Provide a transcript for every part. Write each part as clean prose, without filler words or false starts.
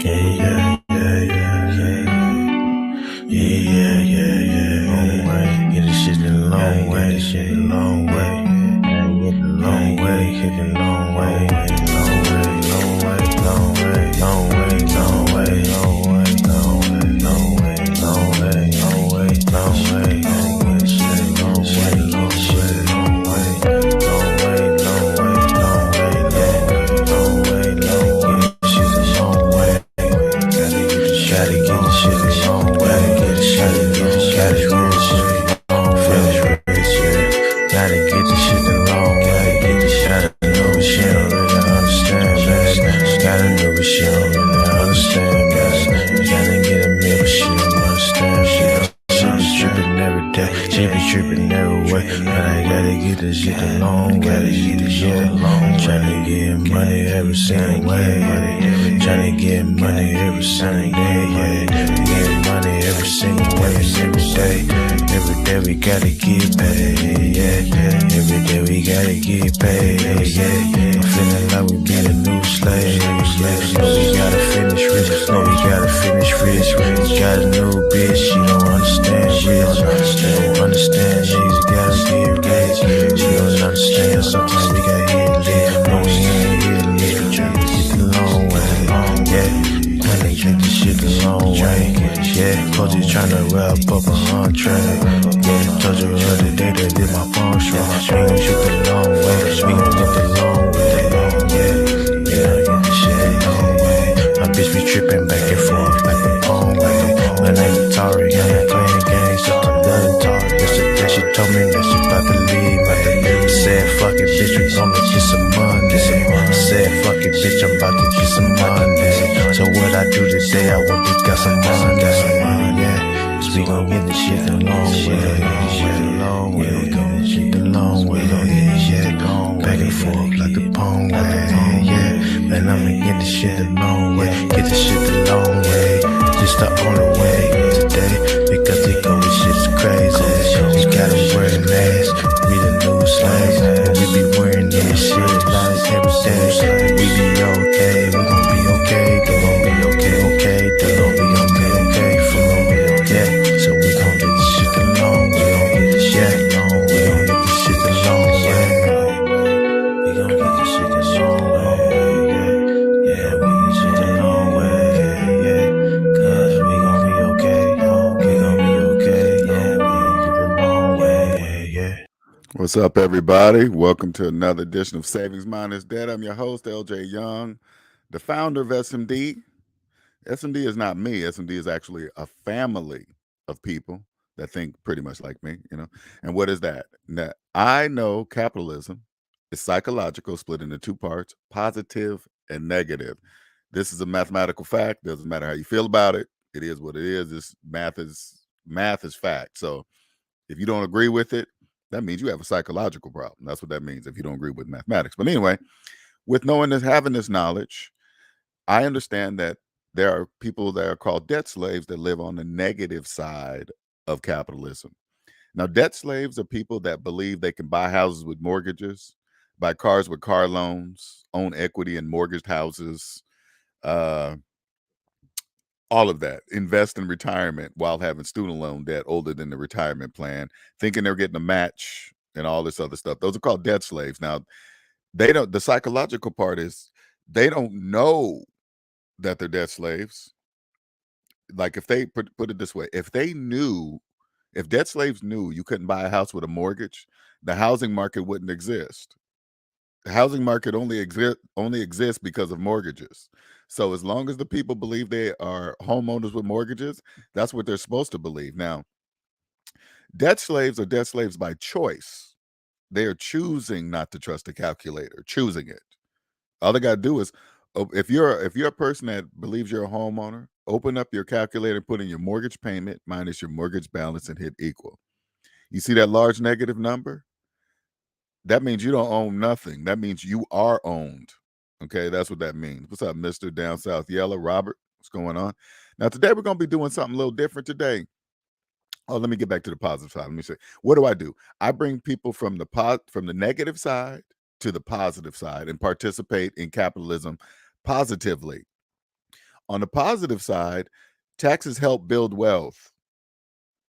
Long way, get this shit a long way, shit a long way. Long way, hit the long way, long way, long way, long way, long way, long way, long way, long way, long way, long way, long way, long way, long way, shit, long way, long shit, long way, long way, long way, long way, long way, long way, shit a long way. Gotta get the shit a long way, get the shit a long way, gotta get the shit long way, gotta get the shit a long way, get the shit. She don't really understand, man. Gotta know what she don't really understand, man. Gotta get a meal, she don't understand, she be tripping every day, she be tripping every way. But I gotta get this shit a long way, gotta get this shit a long way. Tryna get money every single way, tryna get money every single day, get money every single way, every day. Every day we gotta get paid, yeah. Every day we gotta get paid, yeah. I'm feeling like we be the new slaves, yeah. No, we gotta finish rich, no, we gotta finish rich. Got a new bitch, she don't understand rich, she don't understand, she gotta get rich. She don't understand, sometimes we gotta hit lit, no, we ain't hit lit. Tryna get the long way, yeah. Tryna get the shit the long way, yeah. Coach is tryna wrap up a entree, yeah. Told you the other day that did my phone show. We gon' shoot the long way, we gon' get the long way, yeah. Yeah, get the shit the long way. My bitch be trippin' back and forth like the phone way. My name is Tari, I ain't playing games, so I'm done Tari. Yesterday she told me that she bout to leave, said fuck it, bitch, we gonna get some money. Said fuck it, bitch, I'm about to get some money. So what I do today, I went to get some money, yeah. Cause we gon' get this shit the long way, the long way, we gon' get shit the long way, yeah. Back and forth like the pong way, yeah. Man, I'ma get this shit the long way, get this shit the long way. Just the only way today, because they go with shit's crazy. We gotta wear masks, we the new slaves, and we be wearing this shit like every day. We be okay, we gon' be okay, they gon' be okay, they gon' be okay for me, yeah. So we gon' get this shit the long way, we gon' get this shit long way, we gon' get this shit the long way, we gon' get this shit the long way, yeah, we get this shit the long way, yeah, cause we gon' be okay, we gon' be okay, yeah, we gon' get the long way, yeah. What's up, everybody? Welcome to another edition of Savings Minus Debt. I'm your host, LJ Young, the founder of SMD. SMD is not me. SMD is actually a family of people that think pretty much like me, you know. And what is that? Now, I know capitalism is psychological, split into two parts, positive and negative. This is a mathematical fact. Doesn't matter how you feel about it. It is what it is. This math is fact. So if you don't agree with it, that means you have a psychological problem. That's what that means if you don't agree with mathematics. But anyway, with knowing this, having this knowledge, I understand that there are people that are called debt slaves that live on the negative side of capitalism. Now, debt slaves are people that believe they can buy houses with mortgages, buy cars with car loans, own equity in mortgaged houses, all of that, invest in retirement while having student loan debt older than the retirement plan, thinking they're getting a match and all this other stuff. Those are called debt slaves. Now, the psychological part is they don't know that they're debt slaves. Like if they put it this way, if debt slaves knew you couldn't buy a house with a mortgage, the housing market wouldn't exist. The housing market only exists because of mortgages. So as long as the people believe they are homeowners with mortgages, that's what they're supposed to believe. Now, debt slaves are debt slaves by choice. They are choosing not to trust a calculator, choosing it. All they got to do is, if you're a person that believes you're a homeowner, open up your calculator, put in your mortgage payment minus your mortgage balance and hit equal. You see that large negative number? That means you don't own nothing. That means you are owned. Okay, that's what that means. What's up, Mr. Down South Yellow? Robert, what's going on? Now, today we're going to be doing something a little different today. Oh, let me get back to the positive side. Let me say, what do? I bring people from the negative side to the positive side and participate in capitalism positively. On the positive side, taxes help build wealth.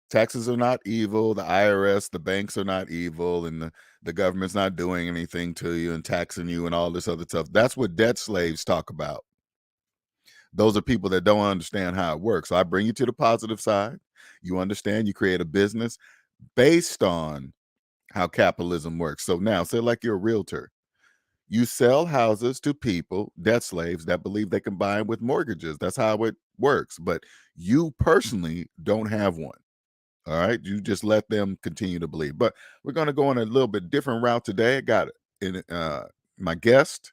Taxes are not evil. The IRS, the banks are not evil, and the government's not doing anything to you and taxing you and all this other stuff. That's what debt slaves talk about. Those are people that don't understand how it works. So I bring you to the positive side. You understand, you create a business based on how capitalism works. So now, say like you're a realtor. You sell houses to people, debt slaves, that believe they can buy them with mortgages. That's how it works. But you personally don't have one. All right. You just let them continue to believe. But we're going to go on a little bit different route today. I got my guest,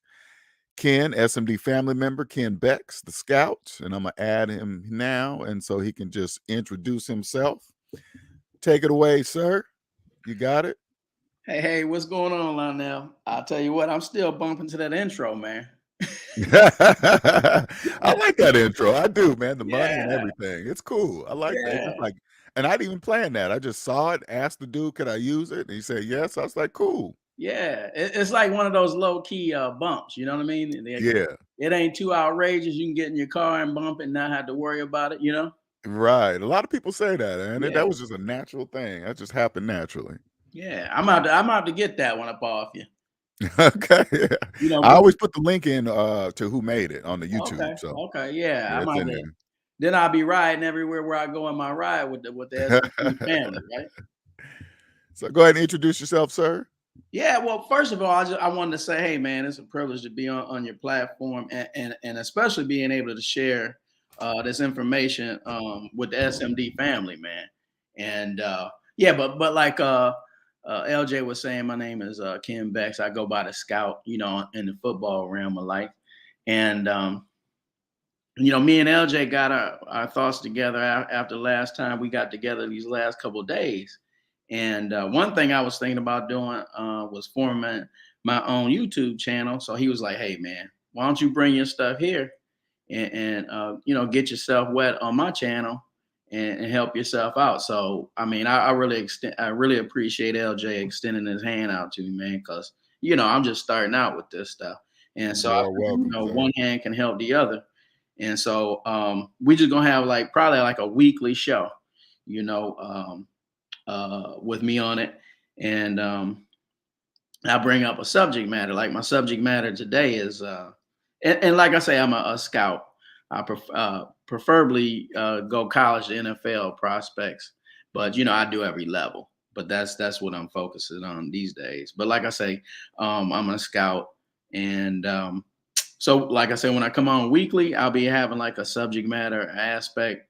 Ken, SMD family member, Ken Bex, the Scout. And I'm going to add him now. And so he can just introduce himself. Take it away, sir. You got it. Hey, what's going on, Lionel? I'll tell you what, I'm still bumping to that intro, man. I like that intro. I do, man. The money and Yeah, everything. It's cool. I like that. It's yeah, just like, and I didn't even plan that. I just saw it, asked the dude, could I use it? And he said yes. I was like, cool. yeah. It's like one of those low key bumps. You know what I mean? Yeah, It ain't too outrageous. You can get in your car and bump it and not have to worry about it. You know? right. A lot of people say that, and Yeah, that was just a natural thing. That just happened naturally. yeah. I'm out to get that one up off you. Okay. You know, I but always put the link in to who made it on the YouTube. okay, So okay, yeah. yeah, I'm it's out in to. there. Then I'll be riding everywhere where I go in my ride with the SMD family, right? So go ahead and introduce yourself, sir. Yeah, well, first of all, I wanted to say, hey, man, it's a privilege to be on your platform and especially being able to share this information with the SMD family, man. And yeah, but like LJ was saying, my name is Ken Bex. I go by the Scout, you know, in the football realm of life. And you know, me and LJ got our thoughts together after last time we got together these last couple of days. And one thing I was thinking about doing was forming my own YouTube channel. So he was like, "Hey, man, why don't you bring your stuff here and you know, get yourself wet on my channel and help yourself out?" So I mean, I really appreciate LJ extending his hand out to me, man, because you know I'm just starting out with this stuff, and so You I are figured, you welcome, know, sir. one hand can help the other. And so we just gonna have like probably like a weekly show, you know, with me on it. And I bring up a subject matter. Like my subject matter today is, and like I say, I'm a scout. I preferably go college to NFL prospects, but you know I do every level. But that's what I'm focusing on these days. But like I say, I'm a scout, and so like I said, when I come on weekly, I'll be having like a subject matter aspect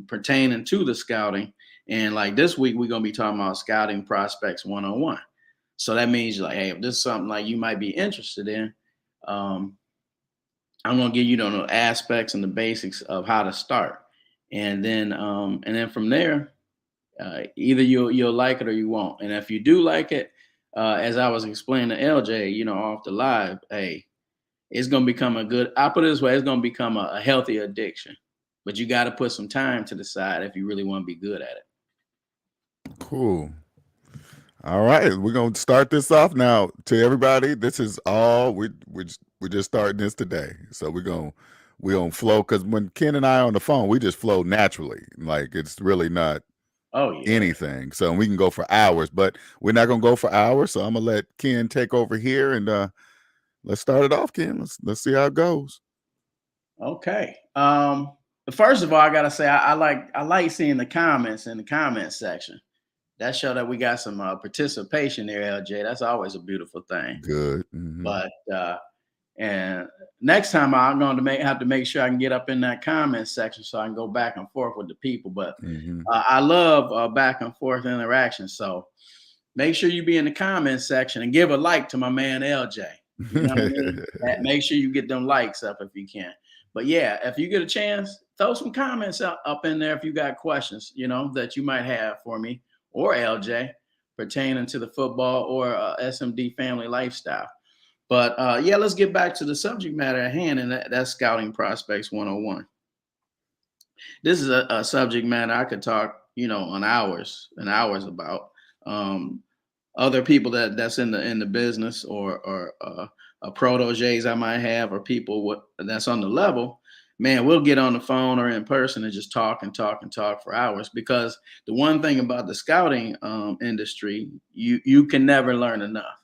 pertaining to the scouting. And like this week, we're gonna be talking about scouting prospects 101. So that means like, hey, if this is something like you might be interested in, um, I'm gonna give you the aspects and the basics of how to start, and then from there, either you'll like it or you won't. And if you do like it, as I was explaining to LJ, you know, off the live, hey, it's gonna become a good. I put it this way, it's gonna become a healthy addiction, but you got to put some time to the side if you really want to be good at it. Cool. All right, we're gonna start this off now. To everybody, this is all we're just starting this today. So we're gonna flow because when Ken and I are on the phone, we just flow naturally. Like it's really not Oh yeah. anything. So we can go for hours, but we're not gonna go for hours. So I'm gonna let Ken take over here and let's start it off, Ken. Let's see how it goes. Okay. First of all, I gotta say I like seeing the comments in the comment section. That show that we got some participation there, LJ. That's always a beautiful thing. Good. But and next time I'm going to have to make sure I can get up in that comment section so I can go back and forth with the people. But I love back and forth interaction. So make sure you be in the comment section and give a like to my man LJ. You know what I mean? Make sure you get them likes up if you can. But yeah, if you get a chance, throw some comments up in there if you got questions, you know, that you might have for me or LJ pertaining to the football or SMD family lifestyle. But yeah, let's get back to the subject matter at hand, and that's scouting prospects 101. This is a subject matter I could talk, you know, on hours and hours about. Um, Other people that's in the business or proteges I might have or people that's on the level, man, we'll get on the phone or in person and just talk and talk and talk for hours. Because the one thing about the scouting industry, you can never learn enough.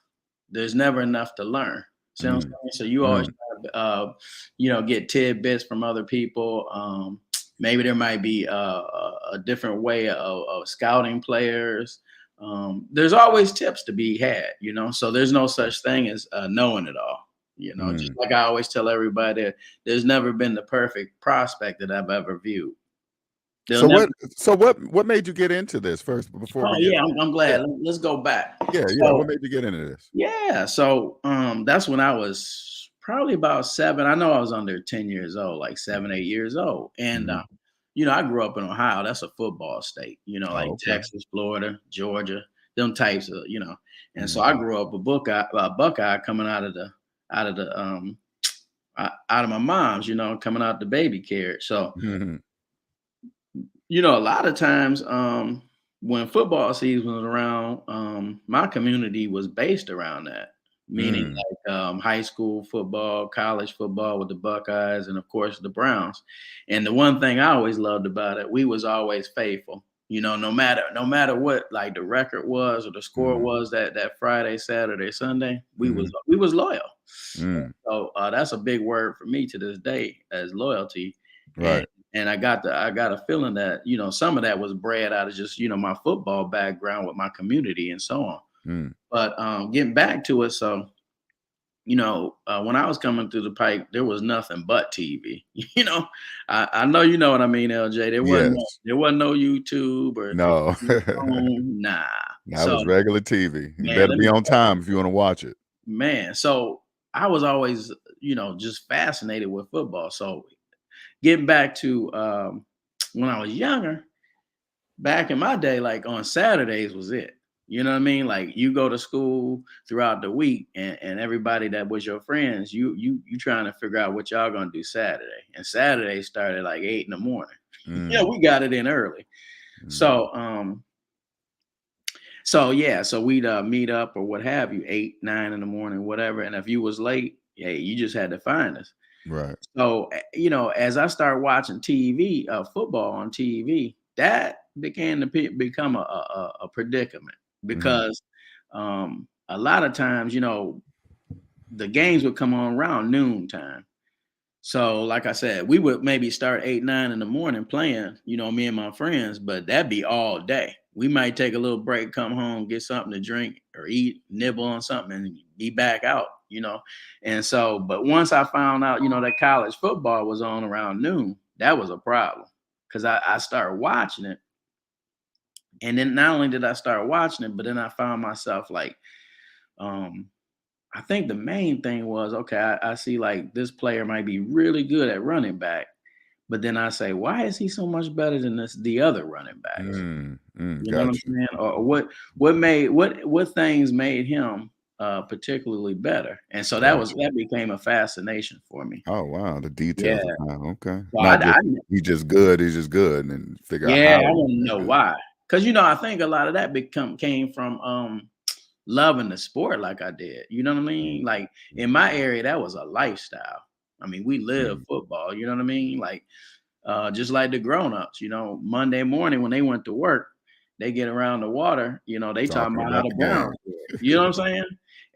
There's never enough to learn. See what I'm saying? So you always try to, get tidbits from other people. Maybe there might be a different way of scouting players. There's always tips to be had, so there's no such thing as knowing it all. Just like I always tell everybody, there's never been the perfect prospect that I've ever viewed. So what made you get into this first before we get? I'm glad. Let's go back. Yeah. What made you get into this? Yeah. So that's when I was probably about 7. I know I was under 10 years old, like 7, 8 years old. And I grew up in Ohio. That's a football state, like Texas, Florida, Georgia, them types of, And so I grew up a Buckeye coming out of my mom's, coming out the baby carriage. So, a lot of times when football season was around, my community was based around that, meaning like high school football, college football with the Buckeyes, and of course the Browns. And the one thing I always loved about it, we was always faithful. No matter what like the record was or the score was that Friday, Saturday, Sunday, we was loyal. So that's a big word for me to this day as loyalty. Right. And I got a feeling that, some of that was bred out of just, my football background with my community and so on. But getting back to it, so, when I was coming through the pipe, there was nothing but TV. I know you know what I mean, LJ. There wasn't no YouTube or no. Nah. That was regular TV. You better be on time if you want to watch it. Man, so I was always, just fascinated with football. So getting back to when I was younger, back in my day, like on Saturdays was it. You know what I mean? Like you go to school throughout the week and everybody that was your friends, you trying to figure out what y'all gonna do Saturday. And Saturday started like 8 in the morning. We got it in early. So we'd meet up or what have you, 8, 9 in the morning, whatever. And if you was late, hey, you just had to find us. Right. So, as I started watching TV, football on TV, that began to become a predicament because a lot of times, the games would come on around noontime. So, like I said, we would maybe start 8, 9 in the morning playing, me and my friends, but that'd be all day. We might take a little break, come home, get something to drink or eat, nibble on something, and be back out, And so, but once I found out, that college football was on around noon, that was a problem because I started watching it. And then not only did I start watching it, but then I found myself like, I think the main thing was, okay, I see like this player might be really good at running back. But then I say, why is he so much better than the other running backs? You know what I'm saying? Or what things made him particularly better? And so that became a fascination for me. Oh wow, the details. Yeah. Okay. So he's just good, and then figure out how. I want to know why. Because I think a lot of that came from loving the sport like I did. You know what I mean? Like in my area, that was a lifestyle. I mean, we live football, you know what I mean? Like, just like the grown-ups, Monday morning when they went to work, they get around the water, they talking about how the Browns did. You know what I'm saying?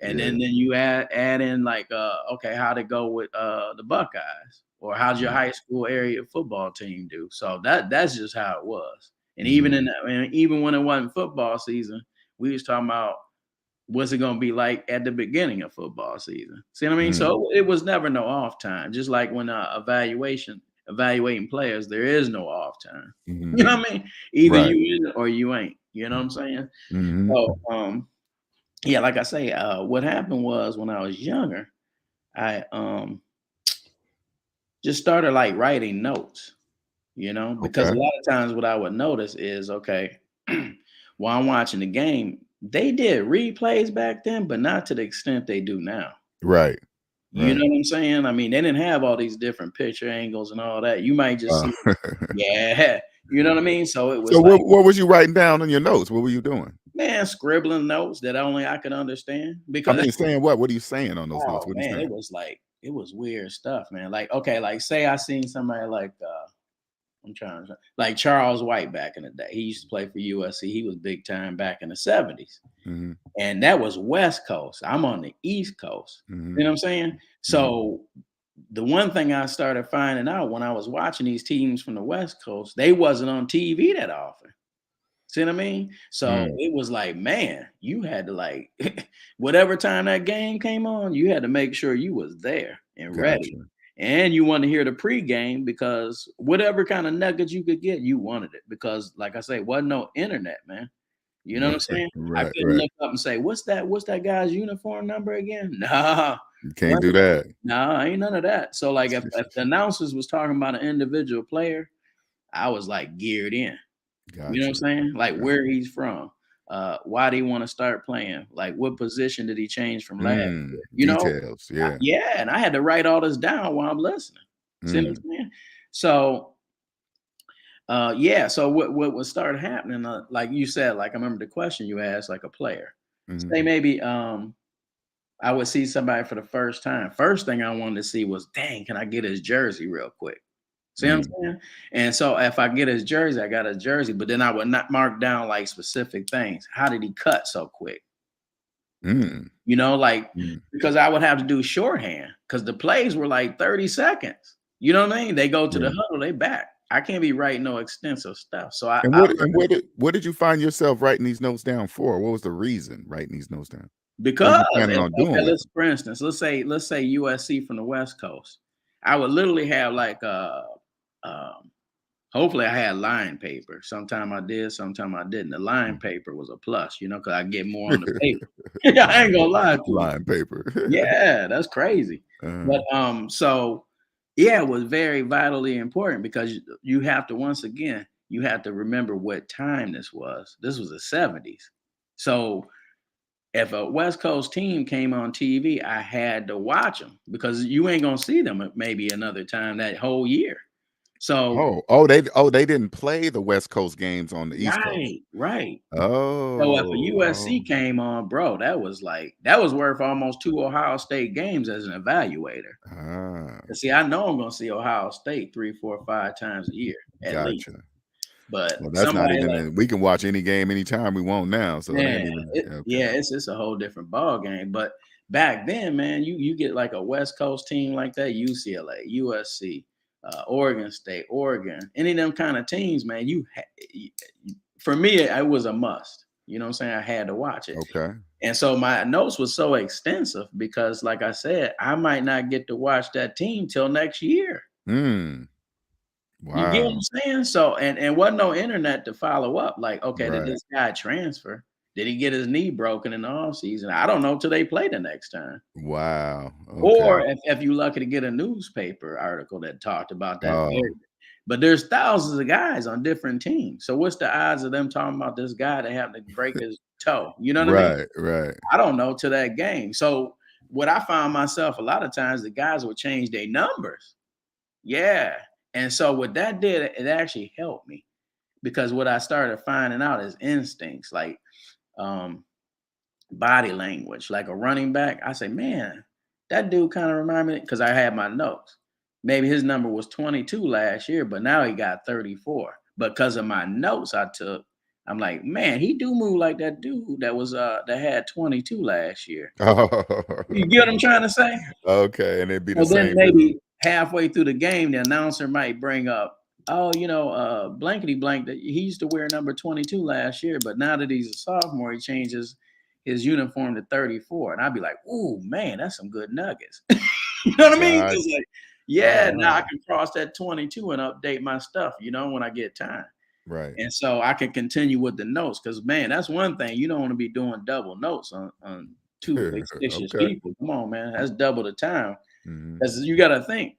And then you add in like, okay, how'd it go with the Buckeyes? Or how'd your high school area football team do? So that's just how it was. And even even when it wasn't football season, we was talking about what's it going to be like at the beginning of football season? See what I mean? So it was never no off time. Just like when evaluating players, there is no off time. You know what I mean? Either you in it or you ain't. You know what I'm saying? So, like I say, what happened was when I was younger, I just started like writing notes, because a lot of times what I would notice is, okay, while I'm watching the game, they did replays back then, but not to the extent they do now. Right. You know what I'm saying? I mean, they didn't have all these different picture angles and all that. You might just see, you know what I mean? So it was. So what was you writing down in your notes? What were you doing? Man, scribbling notes that only I could understand. Because I mean, saying what? What are you saying on those notes? What man, it was like it was weird stuff, man. Like, okay, like say I seen somebody like I'm trying to like Charles White back in the day. He used to play for USC. He was big time back in the 70s. Mm-hmm. And that was West Coast. I'm on the East Coast. Mm-hmm. You know what I'm saying? So the one thing I started finding out when I was watching these teams from the West Coast, they wasn't on TV that often. See what I mean? So it was like, man, you had to like whatever time that game came on, you had to make sure you was there and ready. Gotcha. And you want to hear the pregame because whatever kind of nuggets you could get, you wanted it. Because, like I say, wasn't no internet, man. You know what I'm saying? I Right, couldn't right. look up and say, what's that guy's uniform number again? Nah, You can't do that. nah, ain't none of that. So, like, if the announcers was talking about an individual player, I was like geared in. Gotcha. You know what I'm saying? Like Yeah. where he's from, why do he want to start playing? Like what position did he change from last year? You know? Details. Yeah. Yeah, and I had to write all this down while I'm listening. See what I'm saying? So yeah, so what would start happening, like you said, like I remember the question you asked, like a player. Say maybe I would see somebody for the first time. First thing I wanted to see was, dang, can I get his jersey real quick? See what I'm saying? And so if I get his jersey, I got his jersey, but then I would not mark down like specific things. How did he cut so quick? You know, like because I would have to do shorthand because the plays were like 30 seconds. You know what I mean? They go to the huddle, they back. I can't be writing no extensive stuff. So what did you find yourself writing these notes down for? What was the reason writing these notes down? Because planning on doing with for instance, let's say USC from the West Coast. I would literally have like hopefully I had line paper. Sometime I did, sometime I didn't. The line paper was a plus, you know, because I get more on the paper. I ain't gonna lie to you. Line paper. Yeah, that's crazy. But so yeah, it was very vitally important because you have to, once again, you have to remember what time this was. This was the 70s. So if a West Coast team came on TV, I had to watch them because you ain't gonna see them maybe another time that whole year. So they didn't play the West Coast games on the East Coast. Right. Oh, So if a USC came on, bro, that was worth almost 2 Ohio State games as an evaluator. See, I know I'm gonna see Ohio State 3, 4, 5 times a year at least. But that's not even. We can watch any game anytime we want now. So man, it's a whole different ball game. But back then, man, you get like a West Coast team like that, UCLA, USC, Oregon State, Oregon, any of them kind of teams, man. For me, it was a must. You know what I'm saying? I had to watch it. Okay. And so my notes was so extensive because, like I said, I might not get to watch that team till next year. Wow. You get what I'm saying? So, and wasn't no internet to follow up. Like, okay, did this guy transfer? Did he get his knee broken in the offseason? I don't know till they play the next time. Wow. Okay. Or if you're lucky to get a newspaper article that talked about that. But there's thousands of guys on different teams. So what's the odds of them talking about this guy that happened to break his toe? You know what I mean? Right. I don't know till that game. So what I found myself a lot of times, the guys would change their numbers. Yeah. And so what that did, it actually helped me because what I started finding out is instincts, like body language, like a running back. I say, man, that dude kind of reminded me because I had my notes. Maybe his number was 22 last year, but now he got 34. But because of my notes I took, I'm like, man, he do move like that dude that had 22 last year. You get what I'm trying to say? Okay, and it'd be the same. Then maybe halfway through the game, the announcer might bring up, blankety blank, that he used to wear number 22 last year, but now that he's a sophomore, he changes his uniform to 34. And I'd be like, ooh, man, that's some good nuggets. You know what I mean? Now I can cross that 22 and update my stuff, when I get time. Right. And so I can continue with the notes because, man, that's one thing. You don't want to be doing double notes on two fictitious people. Come on, man. That's double the time. Because you got to think,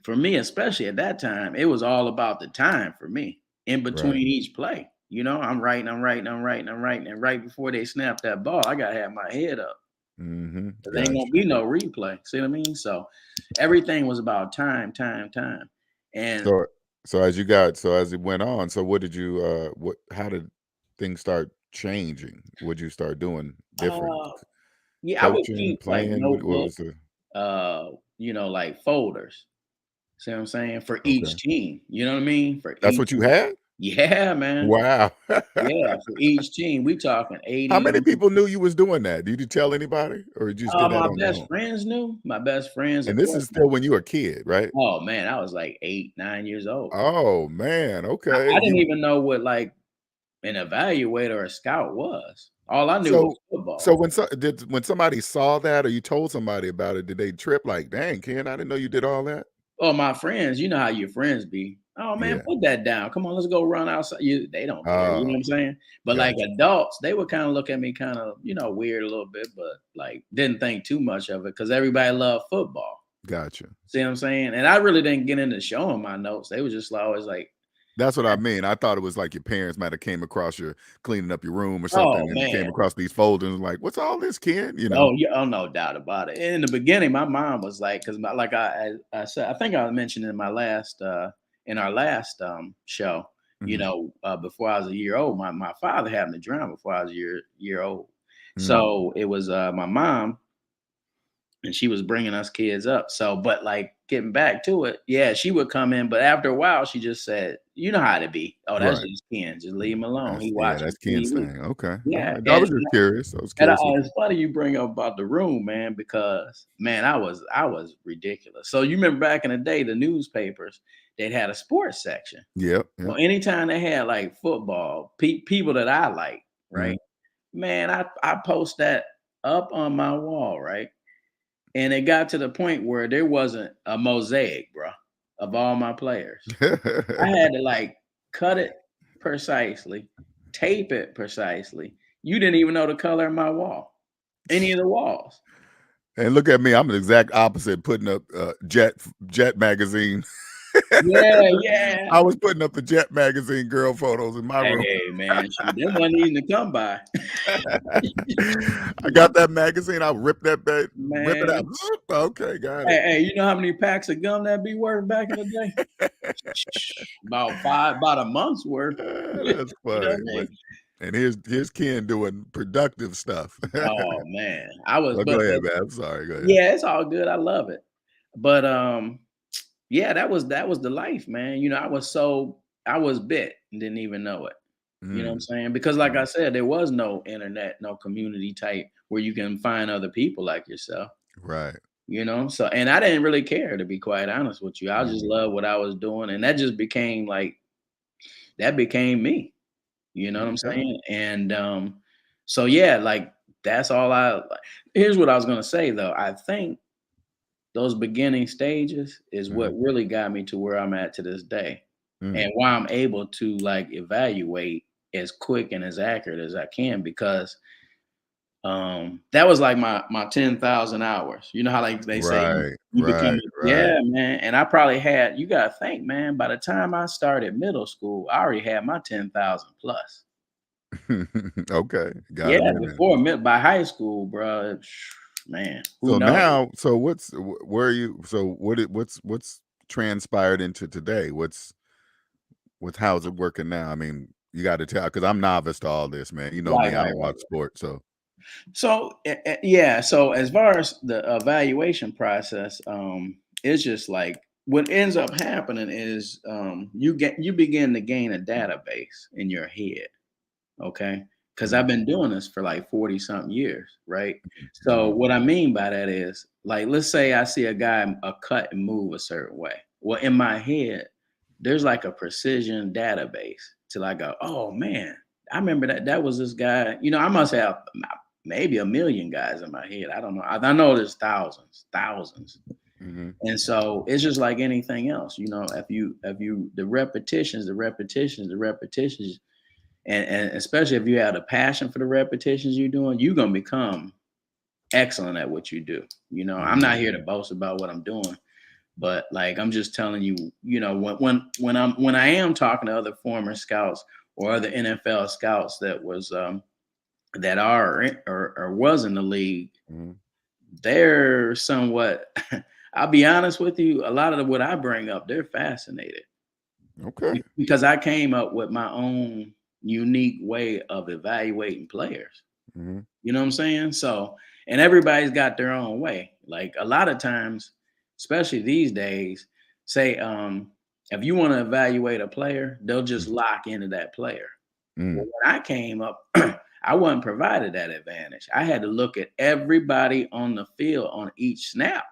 for me, especially at that time, it was all about the time for me in between each play. I'm writing. And right before they snap that ball, I got to have my head up. There ain't going to be no replay. See what I mean? So everything was about time. And so as it went on, so what did you, how did things start changing? What did you start doing different? I would keep playing. like notebooks. like folders. See what I'm saying? For Okay. each team. You know what I mean? For That's each what you had? Yeah, man. Wow. Yeah, for each team. We talking How many 80. people knew you was doing that? Did you tell anybody or you just did that My on your best own? friends knew. My best friends, And of this course. is still when you were a kid, right? Oh man, I was like 8, 9 years old. Oh, man. Okay. I didn't You even know what like an evaluator or a scout was. All I knew was so football. when somebody saw that or you told somebody about it, did they trip like, "Dang, Ken, I didn't know you did all that?" Oh, my friends, you know how your friends be. Oh man, Yeah. put that down. Come on, let's go run outside. They don't care. You know Oh, what I'm saying? But like gotcha. adults, they would kind of look at me kind of, weird a little bit, but like didn't think too much of it because everybody loved football. Gotcha. See what I'm saying? And I really didn't get into showing my notes. They was just always like, That's what I mean. I thought it was like your parents might have came across your cleaning up your room or oh something and man. came across these folders and like, "What's all this, Ken?" You know? Oh yeah, oh no doubt about it. In the beginning, my mom was like, because like I said, I think I mentioned in my last in our last show, Mhm. before I was a year old, my father happened to drown before I was a year old. Mm. So it was my mom, and she was bringing us kids up. So, but like getting back to it, yeah, she would come in, but after a while, she just said, "You know how to be. Oh, that's Right. just Ken. Just leave him alone. He That's watching Ken's TV." thing. Okay. All Yeah, right. I and was just curious. I was and curious what it's funny you bring up about the room, man, because man, I was ridiculous. So you remember back in the day, the newspapers they'd had a sports section. Yep, yep. Well, anytime they had like football, people that I like, Mhm. right? Man, I post that up on my wall, right? And it got to the point where there wasn't a mosaic, bro, of all my players. I had to like cut it precisely, tape it precisely. You didn't even know the color of my wall, any of the walls. And look at me, I'm the exact opposite, putting up, Jet magazine. Yeah, yeah. I was putting up the Jet magazine girl photos in my room. Hey, man, shoot, them wasn't easy to come by. I got that magazine, I rip it out. Man, Okay, got it. hey, you know how many packs of gum that'd be worth back in the day? About a month's worth. That's You know what funny, I but mean? and here's Ken doing productive stuff. Oh man, I was, Well, go but ahead, man. I'm sorry. Go ahead. yeah, it's all good. I love it. But yeah, that was the life, man. I was bit and didn't even know it. You know what I'm Mm, saying? Because like I mm, said, there was no internet, no community type where you can find other people like yourself. right. So and I didn't really care, to be quite honest with you. I just Mhm. loved what I was doing, and that just became like that became me. You know what I'm Okay. saying? And so yeah, like that's all here's what I was gonna say though. I think those beginning stages is what Mhm. really got me to where I'm at to this day. Mm, And why I'm able to like evaluate as quick and as accurate as I can because that was like my 10,000 hours. You know how like they say right, you become right, right. yeah, man. And I probably had you gotta think, man, by the time I started middle school, I already had my 10,000 plus. Okay, got Yeah, him in there. before by high school, bro, man, who So knows? now, so where are you? So what's transpired into today? What's how's it working now? I mean, you got to tell because I'm novice to all this, man. You know Right, me, I right, don't watch right. sports, so So yeah, so as far as the evaluation process, it's just like what ends up happening is you begin to gain a database in your head, okay? Because I've mhm, been doing this for like 40 something years, right? So mhm, what I mean by that is like let's say I see a guy a cut and move a certain way. Well, in my head, there's like a precision database till I go, oh man, I remember that was this guy. I must have maybe a million guys in my head. I don't know. I know there's thousands, thousands. mhm, And so it's just like anything else, if you the repetitions, and especially if you have a passion for the repetitions you're doing, you're gonna become excellent at what you do. I'm mhm. not here to boast about what I'm doing, but like I'm just telling you, when I am talking to other former scouts or other NFL scouts that are or was in the league, Mhm. they're somewhat I'll be honest with you, a lot of what I bring up, they're fascinated Okay. because I came up with my own unique way of evaluating players. Mhm. You know what I'm saying? So, And everybody's got their own way. Like a lot of times, especially these days, say if you want to evaluate a player, they'll just lock into that player. Well, when I came up, I wasn't provided that advantage. I had to look at everybody on the field on each snap.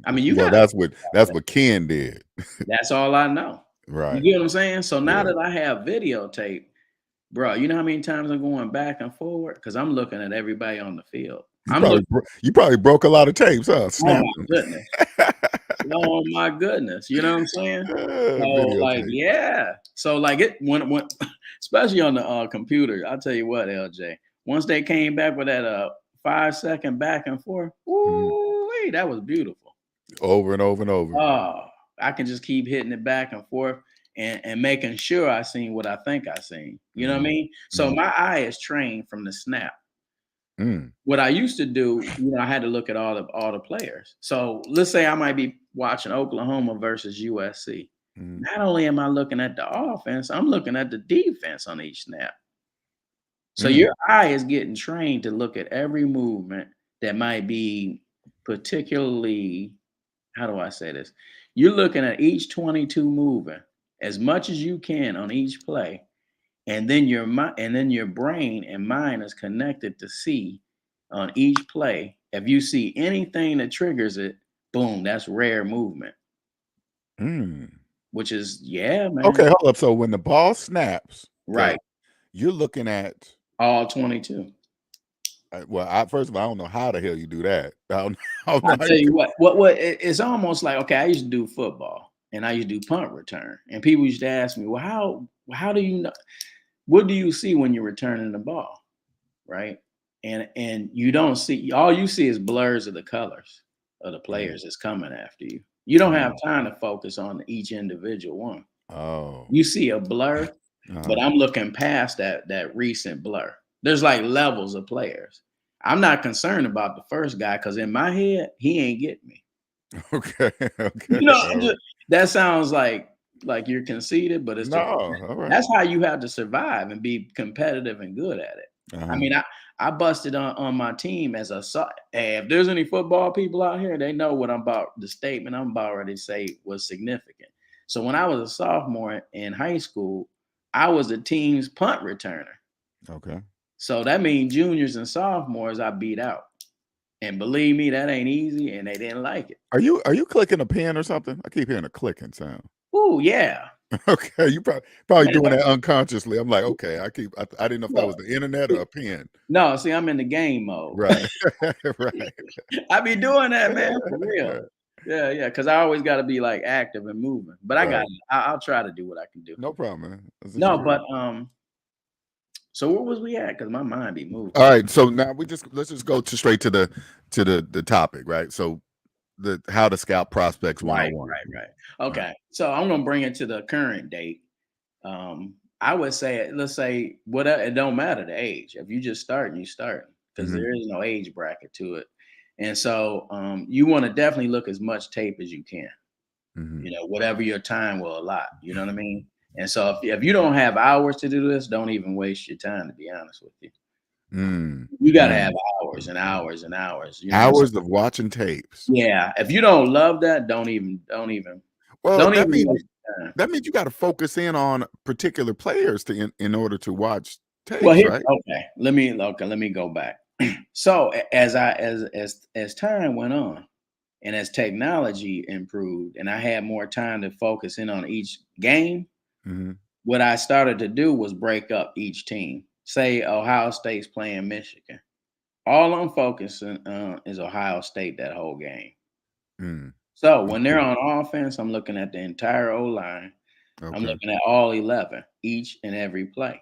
I mean, Well, that's what Ken did. that's all I know. Right. You get what I'm saying? So now Yeah. that I have videotape, bro, you know how many times I'm going back and forward? Because I'm looking at everybody on the field. You probably broke a lot of tapes, huh? Oh Snap. my goodness. Oh my goodness. You know what I'm saying? So like, Videotape. yeah. So like it when especially on the computer, I'll tell you what, LJ. Once they came back with that 5-second back and forth, ooh, that was beautiful. Over and over and over. Oh, I can just keep hitting it back and forth and making sure I seen what I think I seen. You know what I mean? So my eye is trained from the snap. What I used to do, I had to look at all the players. So let's say I might be watching Oklahoma versus USC. Not only am I looking at the offense, I'm looking at the defense on each snap. So your eye is getting trained to look at every movement that might be particularly, how do I say this? You're looking at each 22 moving as much as you can on each play, and then your brain and mind is connected to see on each play. If you see anything that triggers it, boom, that's rare movement. Which is, man. Okay, hold up. So when the ball snaps, Right, you're looking at all 22. well, first of all, I don't know how the hell you do that. I I'll tell you what it's almost like, okay, I used to do football and I used to do punt return. And people used to ask me, well, how do you know? What do you see when you're returning the ball? Right. And you don't see, all you see is blurs of the colors of the players that's coming after you. You don't have time to focus on each individual one. Oh. You see a blur, but I'm looking past that recent blur. There's like levels of players. I'm not concerned about the first guy because in my head, he ain't getting me. Okay. That sounds like you're conceited, but it's all right. That's how you have to survive and be competitive and good at it. I mean, I busted on my team as if there's any football people out here, they know what the statement I'm about ready to say was significant. So when I was a sophomore in high school, I was the team's punt returner. Okay. So that means juniors and sophomores I beat out. And believe me, that ain't easy, and they didn't like it. Are you clicking a pen or something? I keep hearing a clicking sound. Ooh, yeah. Okay, you probably doing that unconsciously. I'm like, okay, I didn't know if that was the internet or a pen. No, see, I'm in the game mode. Right. Right. I be doing that, man, for real. Yeah, because I always got to be like active and moving. But I'll try to do what I can do. No problem, man. No, but so where was we at? Because my mind be moving. All right, so now let's just go straight to the topic, right? So how to scout prospects 101. Right. Okay, so I'm gonna bring it to the current date. I would say, let's say, whatever, it don't matter the age. If you just start, you start, because there is no age bracket to it. And so you want to definitely look as much tape as you can. Whatever your time will allot. You know what I mean? And so if you don't have hours to do this, don't even waste your time, to be honest with you. You got to have hours and hours and hours. Hours of watching tapes. Yeah. If you don't love that, don't even. Well, don't that even means you got to focus in on particular players in order to watch tapes, right? Okay. Let me go back. So as time went on and as technology improved and I had more time to focus in on each game, what I started to do was break up each team. Say Ohio State's playing Michigan. All I'm focusing on is Ohio State that whole game. So when they're on offense, I'm looking at the entire O-line. Okay. I'm looking at all 11, each and every play.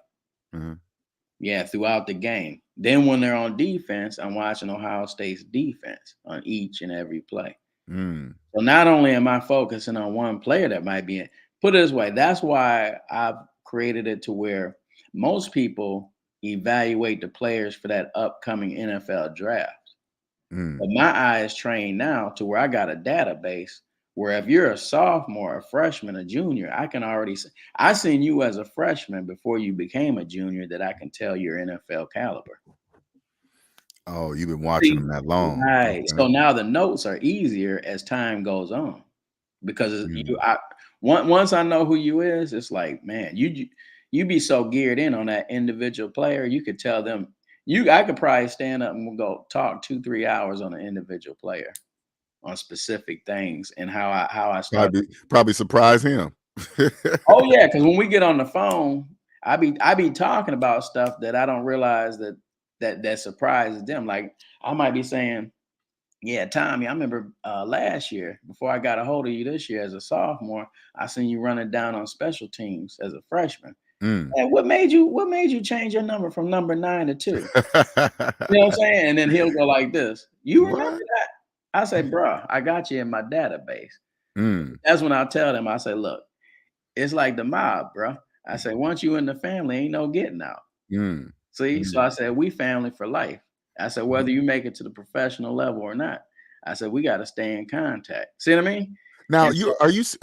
Yeah, throughout the game. Then when they're on defense, I'm watching Ohio State's defense on each and every play. So not only am I focusing on one player that might be in, put it this way, that's why I've created it to where most people evaluate the players for that upcoming NFL draft. But my eye is trained now to where I got a database where if you're a sophomore, a freshman, a junior, I can already see. I seen you as a freshman before you became a junior that I can tell your NFL caliber. Oh, you've been watching See, them that long. right. Okay. So now the notes are easier as time goes on because Mm. once I know who you is, it's like, man, you be so geared in on that individual player. You could tell them I could probably stand up and we'll go talk 2-3 hours on an individual player on specific things and how I start. Probably surprise him. Oh yeah, because when we get on the phone, I be talking about stuff that I don't realize that surprises them. Like I might be saying, yeah, Tommy, I remember last year before I got a hold of you this year as a sophomore, I seen you running down on special teams as a freshman. Mm. And what made you change your number from number 9 to 2? You know what I'm saying? And then he'll go like this. You remember What? that? I say, bruh, I got you in my database. Mm. That's when I tell them, I say, look, it's like the mob, bro. I say, once you in the family, ain't no getting out. Mm. See, so Mm. I said, we family for life. I said, whether you make it to the professional level or not, I said, we got to stay in contact. See what I mean? Now And so,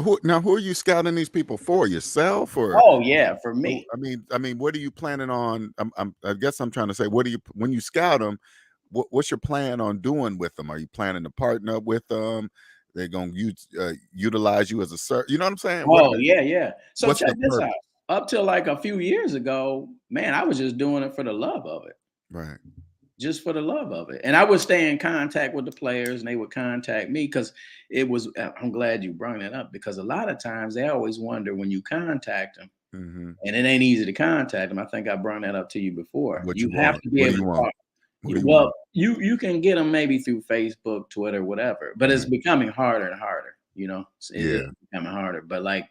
who are you scouting these people for? Yourself or oh yeah, for who? me. I mean, what are you planning on? I guess I'm trying to say, what do you when you scout them? What's your plan on doing with them? Are you planning to partner up with them? They're gonna utilize you as a You know what I'm saying? Oh yeah, yeah. So What's check the this out. purpose? Up till like a few years ago, man, I was just doing it for the love of it. Right. Just for the love of it. And I would stay in contact with the players and they would contact me because it was, I'm glad you brought that up because a lot of times they always wonder when you contact them Mm-hmm. and it ain't easy to contact them. I think I brought that up to you before. What you You have want? to be What do able you to want? talk. What do you Well, want? you can get them maybe through Facebook, Twitter, whatever, but it's Right. becoming harder and harder. You know, it's Yeah. becoming harder. But like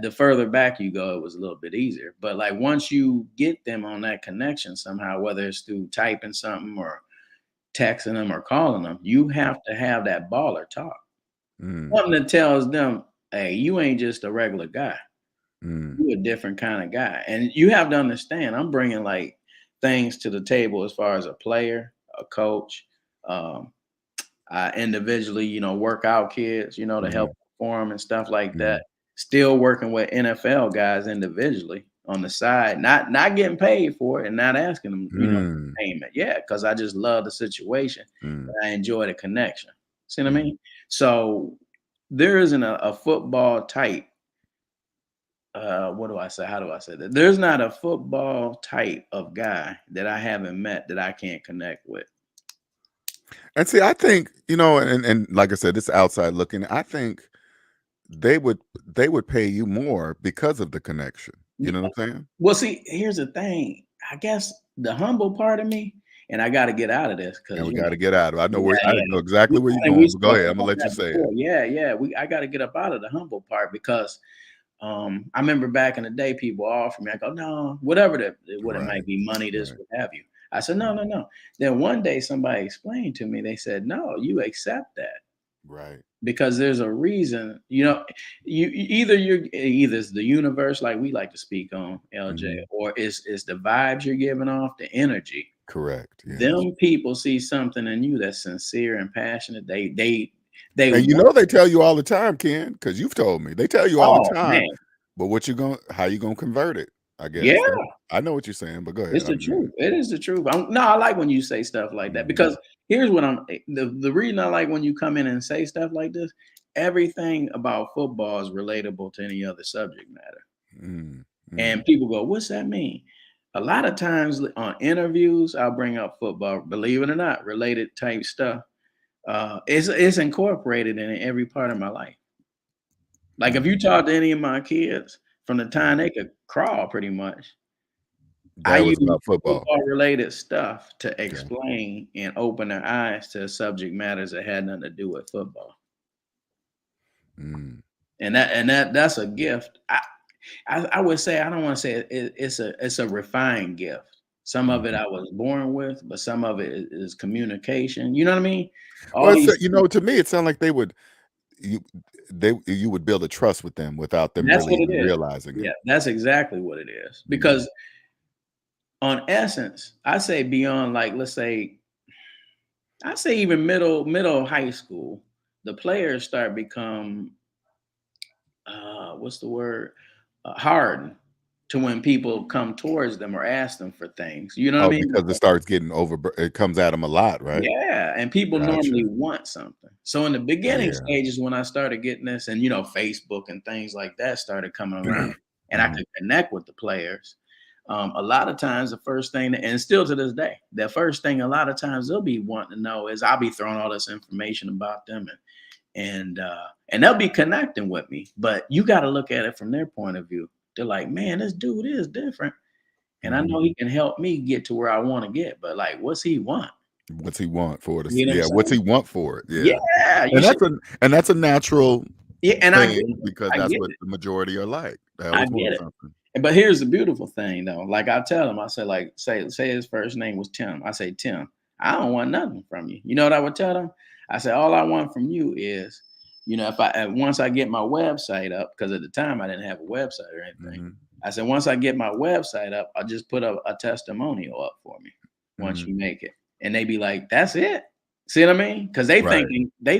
the further back you go, it was a little bit easier. But like once you get them on that connection somehow, whether it's through typing something or texting them or calling them, you have to have that baller talk. Mm. Something that tells them, hey, you ain't just a regular guy. Mm. You're a different kind of guy. And you have to understand, I'm bringing like things to the table as far as a player, a coach, um, I individually, work out kids, to Mm-hmm. help perform and stuff like Mm. that. Still working with NFL guys individually on the side, not getting paid for it and not asking them, Mm. payment. Yeah, because I just love the situation. Mm. And I enjoy the connection. See what I Mm. mean? So there isn't a football type. What do I say? How do I say that? There's not a football type of guy that I haven't met that I can't connect with. And see, I think, and like I said, this outside looking, I think they would pay you more because of the connection. You know what I'm saying? Well, see, here's the thing. I guess the humble part of me, and I got to get out of this And because we got to get out of it. yeah, I yeah. know exactly where you're And we going, but go spoke ahead. I'm gonna about let you that say it. before. Yeah, yeah. I got to get up out of the humble part because I remember back in the day, people offered me. I go, no, whatever what it Right, might be, money, this, right, what have you. I said, no, mm, no, no. Then one day, somebody explained to me. They said, no, you accept that right. because there's a reason, either it's the universe like we like to speak on LJ, Mhm. or it's the vibes you're giving off, the energy. Correct. Yes. Them people see something in you that's sincere and passionate. They And want, they tell you all the time, Ken, because you've told me they tell you all the oh time. man, But how you gonna convert it? I yeah, guess I know what you're saying, but go ahead. it's the I'm good. truth. It is the truth. No, I like when you say stuff like that Mhm. because here's what the reason I like when you come in and say stuff like this. Everything about football is relatable to any other subject matter. Mm, mm, And people go, what's that mean? A lot of times on interviews, I'll bring up football, believe it or not, related type stuff. It's incorporated in every part of my life. Like if you mhm. talk to any of my kids from the Right. time they could crawl pretty much, I That was use about football. football related stuff to Okay. explain and open their eyes to subject matters that had nothing to do with football. Mm, And that's a gift. I would say I don't want to say it's a refined gift. Some of it mhm. I was born with, but some of it is communication. You know what I mean? Well, All these to me, it sounded like you you would build a trust with them without them that's really what it even is. realizing it. Yeah, that's exactly what it is. Mm, Because on essence, I say beyond like let's say I say even middle high school, the players start become what's the word hardened. to when people come towards them or ask them for things. You know what I Oh, mean? because it starts getting it comes at them a lot, right? Yeah, and people Gotcha. normally want something. So in the beginning Yeah. stages, when I started getting this, and Facebook and things like that started coming around, and I Mhm. could connect with the players. A lot of times, the first thing, and still to this day, the first thing a lot of times they'll be wanting to know is I'll be throwing all this information about them, and they'll be connecting with me. But you got to look at it from their point of view. They're like, man, this dude is different, and I Mhm. know he can help me get to where I want to get. But like, what's he want? What's he want for it? You know what I'm Yeah, what's saying? he want for it? Yeah. Yeah, you And should. that's a natural Yeah, and I get thing it. because I that's get what it. the majority are like. They I always get want it. something. But here's the beautiful thing though. Like I tell him, I say, like, say his first name was Tim. I say, Tim, I don't want nothing from you. You know what I would tell him? I say, all I want from you is, if once I get my website up, because at the time I didn't have a website or anything. Mhm. I said, once I get my website up, I'll just put a testimonial up for me once Mhm. you make it. And they be like, that's it. See what I mean? Because they Right.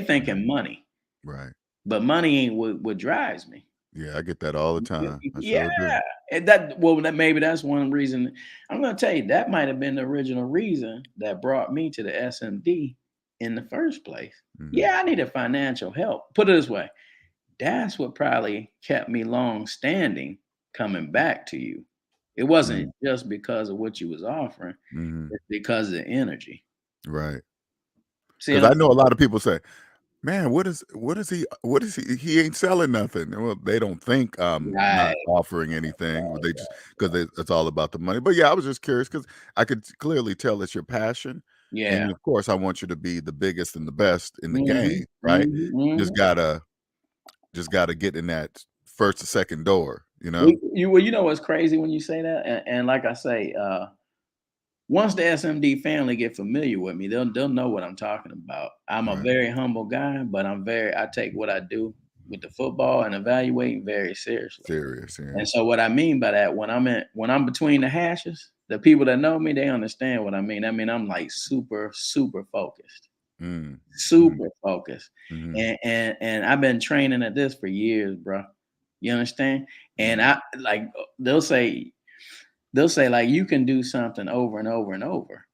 thinking money, Right. but money ain't what drives me. Yeah, I get that all the time. I Yeah, sure do. and maybe that's one reason. I'm gonna tell you that might have been the original reason that brought me to the SMD in the first place. Mhm. Yeah, I needed financial help. Put it this way, that's what probably kept me long standing coming back to you. It wasn't Mhm. just because of what you was offering, Mhm. it's because of the energy. Right. See Because what I'm I know a lot of people say, "Man, what is he he ain't selling nothing." Well, they don't think I'm right, not offering anything. They just because it's all about the money. But yeah, I was just curious because I could clearly tell it's your passion, yeah. and of course, I want you to be the biggest and the best in the Mhm, game, right? mhm, Just mhm. gotta just gotta get in that first or second door, you know? You know what's crazy when you say that, and like I say, once the SMD family get familiar with me, they'll know what I'm talking about. I'm a Right. very humble guy, but I take what I do with the football and evaluating very seriously. Serious, yeah. And so what I mean by that, when I'm between the hashes, the people that know me, they understand what I mean. I mean, I'm like super, super focused. Mm. Mm. Super focused. Mhm. And I've been training at this for years, bro. You understand? And Mhm. I like they'll say like you can do something over and over and over.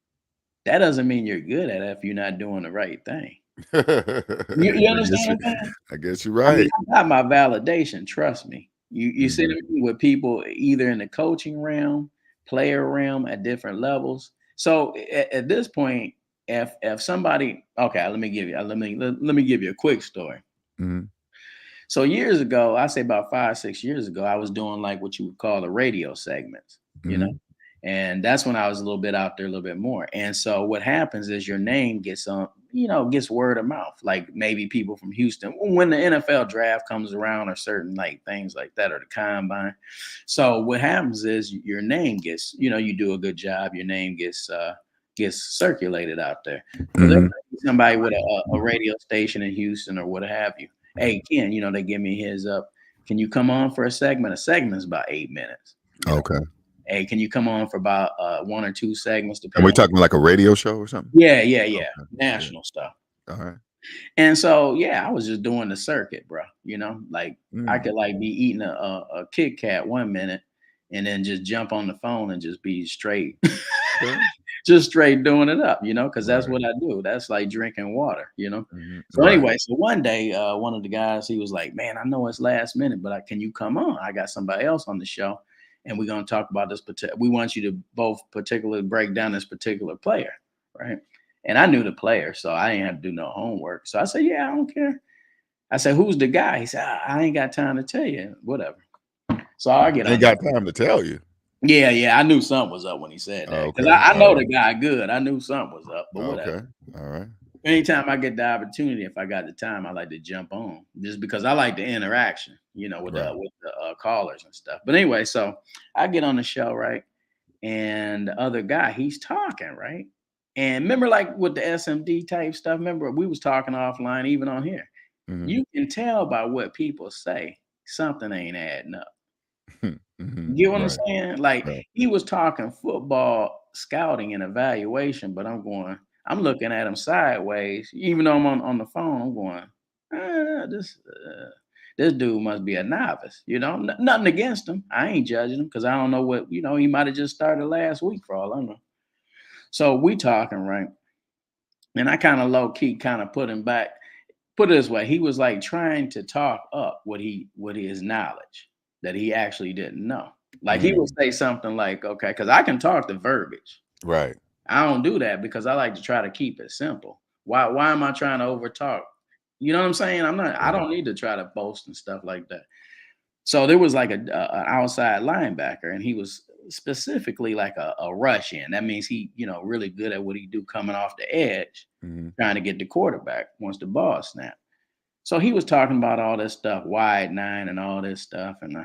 That doesn't mean you're good at it if you're not doing the right thing. You understand what I'm saying? I guess you're I mean, right. I got my validation, trust me. You see Mhm. what I mean? With people either in the coaching realm, player realm at different levels. So at this point, if somebody okay, let me give you a quick story. Mhm. So years ago, I say about 5, 6 years ago, I was doing like what you would call the radio segments, Mhm. and that's when I was a little bit out there a little bit more. And so what happens is your name gets on, gets word of mouth. Like maybe people from Houston when the NFL draft comes around or certain like things like that or the combine. So what happens is your name gets, you do a good job, your name gets circulated out there. So there Mhm. might be somebody with a radio station in Houston or what have you. Hey, Ken, they give me a heads up. Can you come on for a segment? A segment is about 8 minutes. Okay. Hey, can you come on for about 1 or 2 segments, And we depending on talking like a radio show or something? yeah, Okay. Yeah. national stuff. Alright. And so yeah, I was just doing the circuit, bro. Like I Mm. could like be eating a Kit Kat 1 minute and then just jump on the phone and just be straight, Okay. just straight doing it up, because that's Right. what I do. That's like drinking water. Mhm. So Right. anyway, so one day, one of the guys, he was like, "Man, I know it's last minute, but can you come on? I got somebody else on the show, and we're gonna talk about this particular. We want you to both particularly break down this particular player, right?" And I knew the player, so I didn't have to do no homework. So I said, "Yeah, I don't care." I said, "Who's the guy?" He said, "I ain't got time to tell you. Whatever." So I get Ain't on. got time to tell you. Yeah. I knew something was up when he said that because Okay. I know the Alright. guy good. I knew something was up, but whatever. Okay. Alright. Anytime I get the opportunity, if I got the time, I like to jump on just because I like the interaction, with Right. the callers and stuff. But anyway, so I get on the show, right? And the other guy, he's talking, right? And remember, like with the SMD type stuff, remember we was talking offline, even on here. Mhm. You can tell by what people say something ain't adding up. Mhm. You get what I'm Right. saying? Like Right. he was talking football scouting and evaluation, but I'm looking at him sideways. Even though I'm on the phone, I'm going, this. this dude must be a novice. Nothing against him. I ain't judging him because I don't know what, he might have just started last week for all I know. So we talking, right? And I kind of low key kind of put him back. Put it this way, he was like trying to talk up what his knowledge that he actually didn't know. Like he would say something like, okay, because I can talk the verbiage. Right. I don't do that because I like to try to keep it simple. Why am I trying to over talk? You know what I'm saying? I don't need to try to boast and stuff like that. So there was like an outside linebacker, and he was specifically like a rush in. That means he, really good at what he do coming off the edge, trying to get the quarterback once the ball snapped. So he was talking about all this stuff, wide nine and all this stuff, and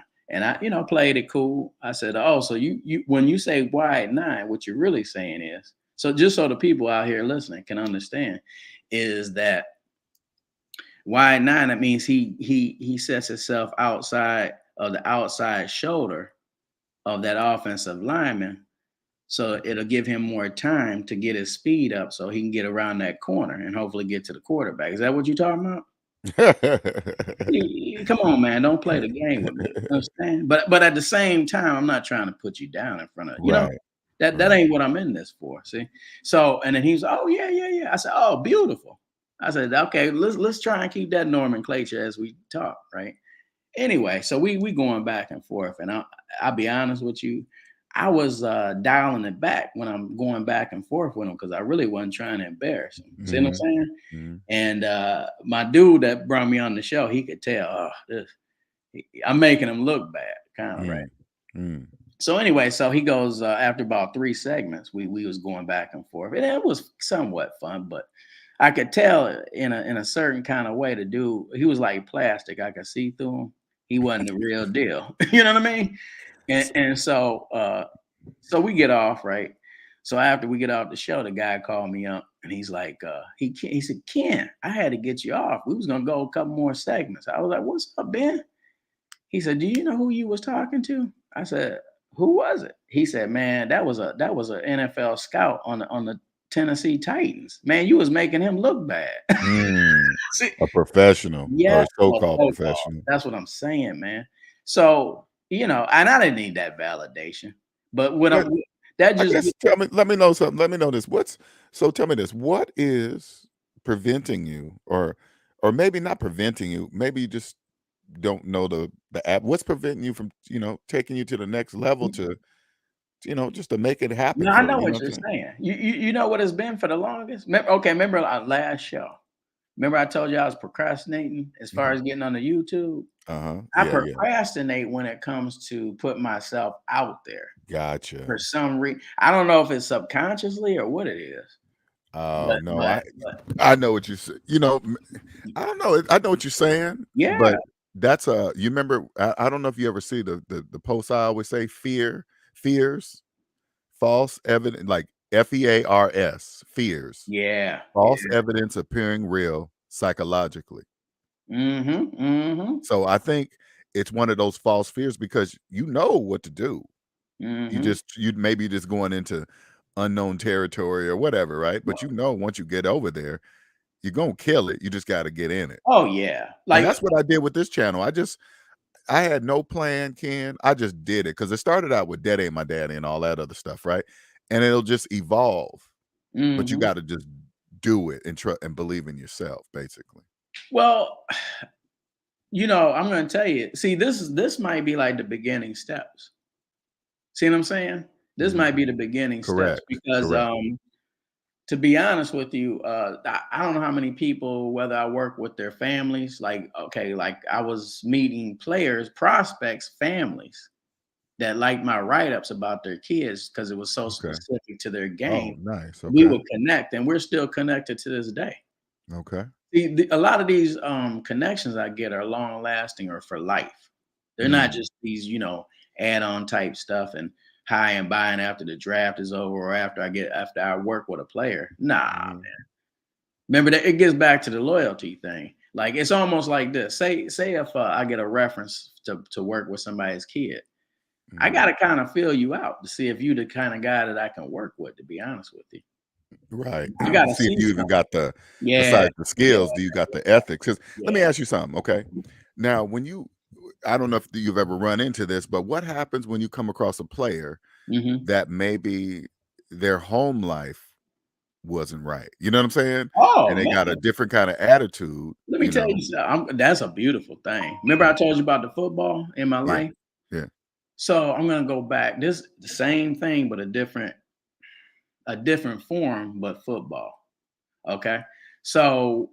I played it cool. I said, oh, so you when you say wide nine, what you're really saying is, so just so the people out here listening can understand, is that wide nine, that means he sets himself outside of the outside shoulder of that offensive lineman. So it'll give him more time to get his speed up so he can get around that corner and hopefully get to the quarterback. Is that what you're talking about? Come on, man. Don't play the game with me. You understand? But at the same time, I'm not trying to put you down in front of that ain't what I'm in this for. See? So and then he's, oh, yeah. I said, oh, beautiful. I said, okay, let's try and keep that nomenclature as we talk, right? Anyway, so we going back and forth, and I'll be honest with you, I was dialing it back when I'm going back and forth with him because I really wasn't trying to embarrass him. See what I'm saying? And my dude that brought me on the show, he could tell, I'm making him look bad, kind of right. So anyway, so he goes after about 3 segments, we was going back and forth, and it was somewhat fun, but I could tell in a certain kind of way the dude, he was like plastic. I could see through him. He wasn't the real deal. You know what I mean? And so we get off, right? So after we get off the show, the guy called me up and he's like, he said, Ken, I had to get you off. We was gonna go a couple more segments. I was like, what's up, Ben? He said, do you know who you was talking to? I said, who was it? He said, man, that was a NFL scout on the Tennessee Titans. Man, you was making him look bad. See, a professional, or so-called professional. That's what I'm saying, man. So, and I didn't need that validation. But let me know something. Let me know this. Tell me this. What is preventing you, or maybe not preventing you, maybe you just don't know the app. What's preventing you from, taking you to the next level to just to make it happen? No, I know what you're saying. You know what it's been for the longest? Remember our last show? Remember I told you I was procrastinating as far as getting on the YouTube? I procrastinate when it comes to put myself out there. Gotcha. For some reason. I don't know if it's subconsciously or what it is. Oh, no. I know what you say. I don't know. I know what you're saying. Yeah. But that's you remember, I don't know if you ever see the post I always say, fears, false evidence, like FEARS, fears. Yeah. False evidence appearing real psychologically. So I think it's one of those false fears because you know what to do. You maybe just going into unknown territory or whatever, right? But once you get over there, you're gonna kill it. You just got to get in it. Oh yeah, and that's what I did with this channel. I had no plan, Ken. I just did it because it started out with Dad Ain't My Daddy and all that other stuff, right? And it'll just evolve. But you got to just do it and believe in yourself, basically. Well, I'm going to tell you. See, this might be like the beginning steps. See what I'm saying? This might be the beginning steps because, to be honest with you, I don't know how many people, whether I work with their families, like I was meeting players, prospects, families that liked my write-ups about their kids because it was so specific to their game. Oh, nice. Okay. We would connect, and we're still connected to this day. Okay. A lot of these connections I get are long-lasting or for life. They're not just these, add-on type stuff and high and buying after the draft is over or after I work with a player. Nah, man. Remember that it gets back to the loyalty thing. Like it's almost like this. Say if I get a reference to work with somebody's kid, I gotta kind of feel you out to see if you're the kind of guy that I can work with. To be honest with you, right? I gotta see if you even got besides the skills. Do you got the ethics? Because let me ask you something, okay? Now, I don't know if you've ever run into this, but what happens when you come across a player Mm-hmm. that maybe their home life wasn't right? You know what I'm saying? Oh And they got a man, different kind of attitude, let me tell you something. That's a beautiful thing. Remember, I told you about the football in my Yeah, life. yeah. So I'm gonna go back. This the same thing, but a different form, but football. Okay. So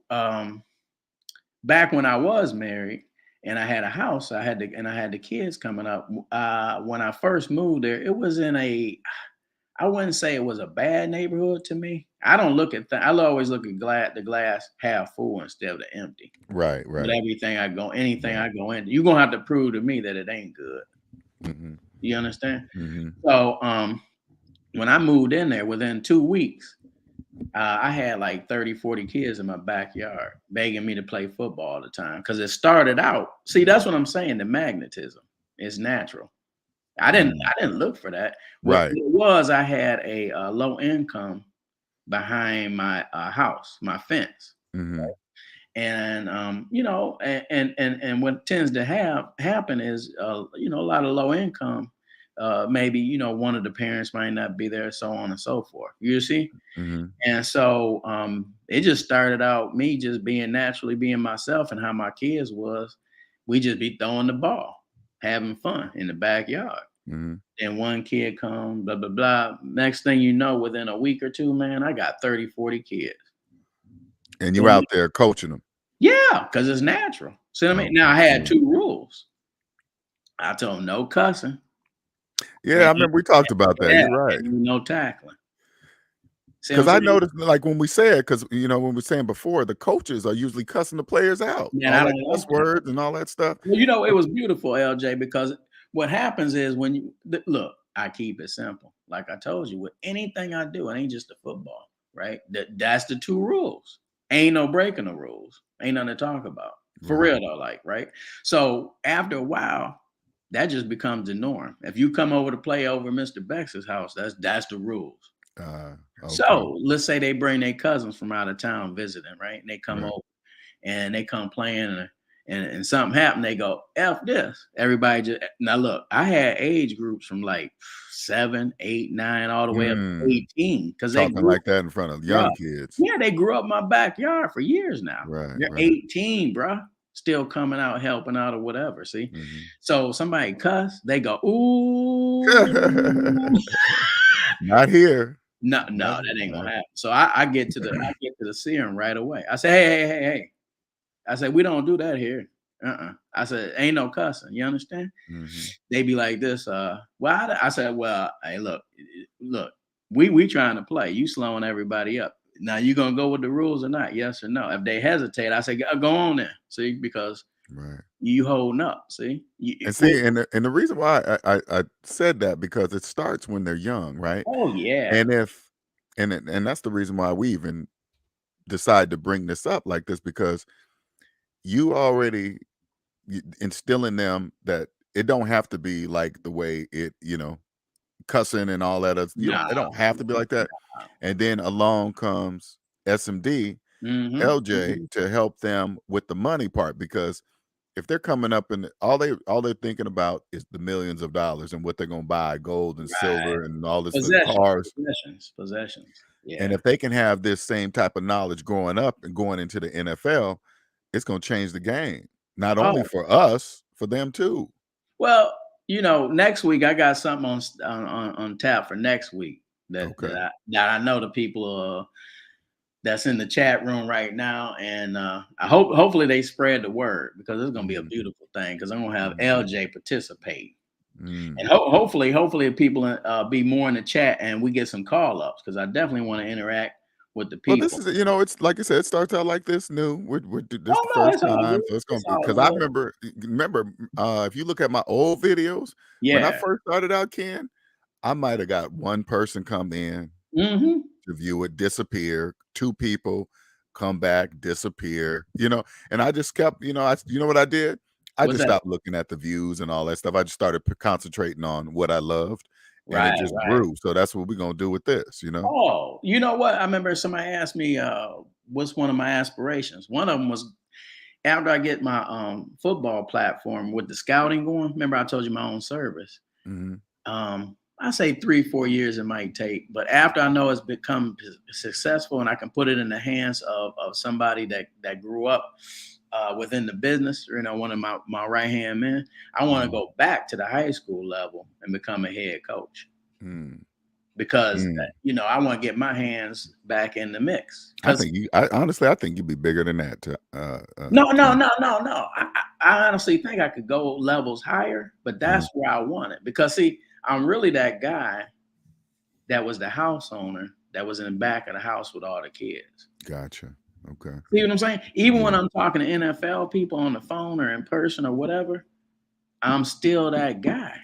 back when I was married and I had a house, I had the kids coming up. When I first moved there, it was in I wouldn't say it was a bad neighborhood to me. I don't look at I always look at the glass half full instead of the empty. Right, But right. anything Right. I go into, you're gonna have to prove to me that it ain't good. Mm-hmm. You understand? Mm-hmm. So when I moved in there within 2 weeks, I had like 30, 40 kids in my backyard begging me to play football all the time. Cause it started out. See, that's what I'm saying. The magnetism is natural. Mm. I didn't look for that. What Right. it was, I had a low income behind my house, my fence. Mm-hmm. And and what tends to happen is a lot of low income, maybe one of the parents might not be there, so on and so forth, you see. Mm-hmm. And so it just started out me just being naturally being myself, and how my kids was, we just be throwing the ball, having fun in the backyard. Mm-hmm. And one kid come, blah blah blah, next thing you know, within a week or two, man, I got 30, 40 kids. And you out there coaching them. Yeah, because it's natural. See what I mean? Now I had Okay. 2 rules. I told them no cussing. Yeah, I And remember we talked about that. yeah, You're right. and no tackling. See what I'm Because I saying? noticed, like when we said, because when we were saying before, the coaches are usually cussing the players out, Man, all I that don't cuss like that. words and all that stuff. Well, it was beautiful, LJ, because what happens is when look, I keep it simple. Like I told you, with anything I do, it ain't just the football, right? That's the 2 rules. Ain't no breaking the rules. Ain't nothing to talk about. For Right. real though, like, right? So after a while, that just becomes the norm. If you come over to play over Mr. Bex's house, that's the rules. Okay. So let's say they bring their cousins from out of town visiting, right? And they come Right. over and they come playing, and something happened. They go, F this. Everybody just now look, I had age groups from like 7, 8, 9, all the way up to Mm. 18. Because they Talking grew like that in front of bro. young kids. Yeah, they grew up in my backyard for years now. Right. They're Right. 18, bro. Still coming out, helping out or whatever. See? Mm-hmm. So somebody cuss, they go, ooh. Not here. No, Not that ain't gonna here. happen. So I get to the serum right away. I say, hey. I said, we don't do that here. I said, ain't no cussing. You understand? Mm-hmm. They be like this. I said, well, hey, look, we trying to play. You slowing everybody up. Now you gonna go with the rules or not? Yes or no? If they hesitate, I say, go on there. See, because Right. you holding up. See, And see, and the reason why I said that, because it starts when they're young, right? oh yeah, And if and that's the reason why we even decide to bring this up like this, because you already instill in them that it don't have to be like the way cussing and all that other, nah. it don't have to be like that. And then along comes SMD, Mm-hmm. LJ, to help them with the money part, because if they're coming up and all they're thinking about is the millions of dollars and what they're going to buy, gold and Right. silver and all this, cars. Possessions. And Yeah. if they can have this same type of knowledge growing up and going into the NFL, it's going to change the game, not only Oh, for us, for them too. well, next week I got something on tap for next week Okay. that I know the people that's in the chat room right now, and hopefully they spread the word, because it's gonna be a Mhm. beautiful thing, because I'm gonna have Mhm. LJ participate, Mm. and hopefully people be more in the chat and we get some call ups, because I definitely want to interact with the Well, this people. is, it's like I said, it starts out like this new. This Oh the no, first it's all time, good. so it's gonna It's be, all because I good. remember, if you look at my old videos when I Yeah. first started out, Ken, I might have got one person come in Mm-hmm. to view it, disappear, two people come back, disappear, and I just kept, you know what I did? I What's just that? stopped looking at the views and all that stuff. I just started concentrating on what I loved, and it Right. just Right. grew. So that's what we're gonna do with this. Oh, you know what? I remember somebody asked me, what's one of my aspirations? One of them was, after I get my football platform with the scouting going, remember I told you my own service. I say 3-4 years it might take, but after I know it's become successful and I can put it in the hands of somebody that grew up within the business, you know, one of my right hand men, I want to go back to the high school level and become a head coach. Because you know, I want to get my hands back in the mix. I think honestly, I think you'd be bigger than that. No. I honestly think I could go levels higher, but that's where I want it. Because see, I'm really that guy that was the house owner that was in the back of the house with all the kids. Gotcha. Okay. See what I'm saying? Even when I'm talking to NFL people on the phone or in person or whatever, I'm still that guy.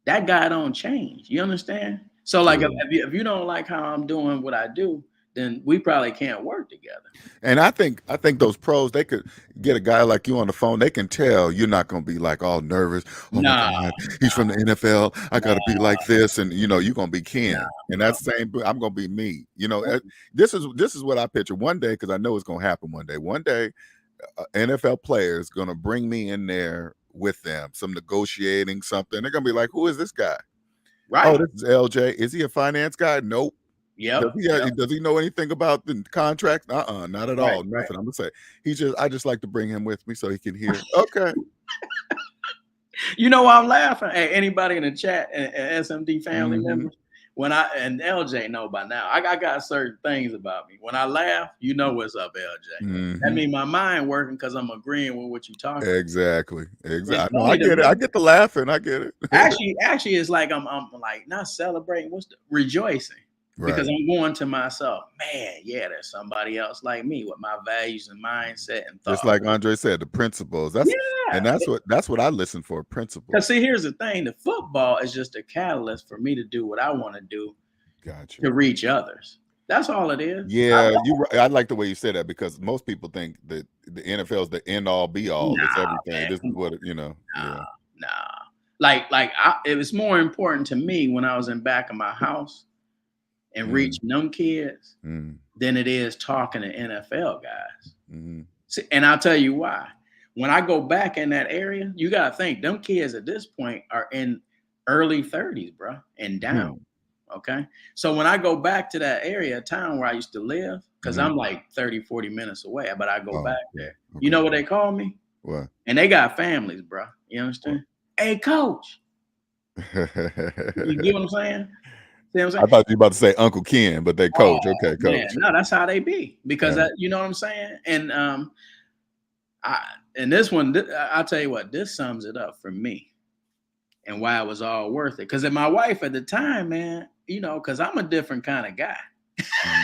That guy don't change. You understand? So like if you don't like how I'm doing what I do, then we probably can't work together. And I think those pros, they could get a guy like you on the phone. They can tell you're not going to be like all nervous. Oh my God, he's from the NFL. I got to be like this, and you know you're going to be Ken. And that's the same. I'm going to be me. You know, this is what I picture one day, because I know it's going to happen one day. One day, NFL players going to bring me in there with them, some negotiating something. They're going to be like, "Who is this guy?" Right. Oh, this is LJ. Is he a finance guy? Nope. Yep. Does he know anything about the contract? Not at all. Nothing. I'm gonna say I just like to bring him with me so he can hear. Okay. You know why I'm laughing? Hey, anybody in the chat, SMD family members, and LJ know by now, I got certain things about me. When I laugh, you know what's up, LJ. That means my mind working because I'm agreeing with what you're talking about. Exactly. No, I get it. I get the laughing. I get it. Actually, it's like I'm like not celebrating. What's the rejoicing? Because I'm going to myself, man, yeah, there's somebody else like me with my values and mindset and thoughts. Just like Andre said, the principles. That's what I listen for, principles. Because see, here's the thing: the football is just a catalyst for me to do what I want to do. Gotcha. To reach others. That's all it is. Yeah, I like the way you said that, because most people think that the NFL is the end all be all. It's everything. Man, this is what you know. Like it was more important to me when I was in back of my house and reaching them kids than it is talking to NFL guys. See, and I'll tell you why. When I go back in that area, you got to think them kids at this point are in early 30s, bro, and down. Okay. So when I go back to that area of town where I used to live, because I'm like 30, 40 minutes away, but I go back there. You know what they call me? What? And they got families, bro. You understand? What? Hey, coach. You get what I'm saying? See what I'm saying? I thought you were about to say Uncle Ken, but they coach. Okay, coach. Man, no, that's how they be. Because you know what I'm saying? And this one, I'll tell you what, this sums it up for me and why it was all worth it. Because my wife at the time, man, you know, because I'm a different kind of guy.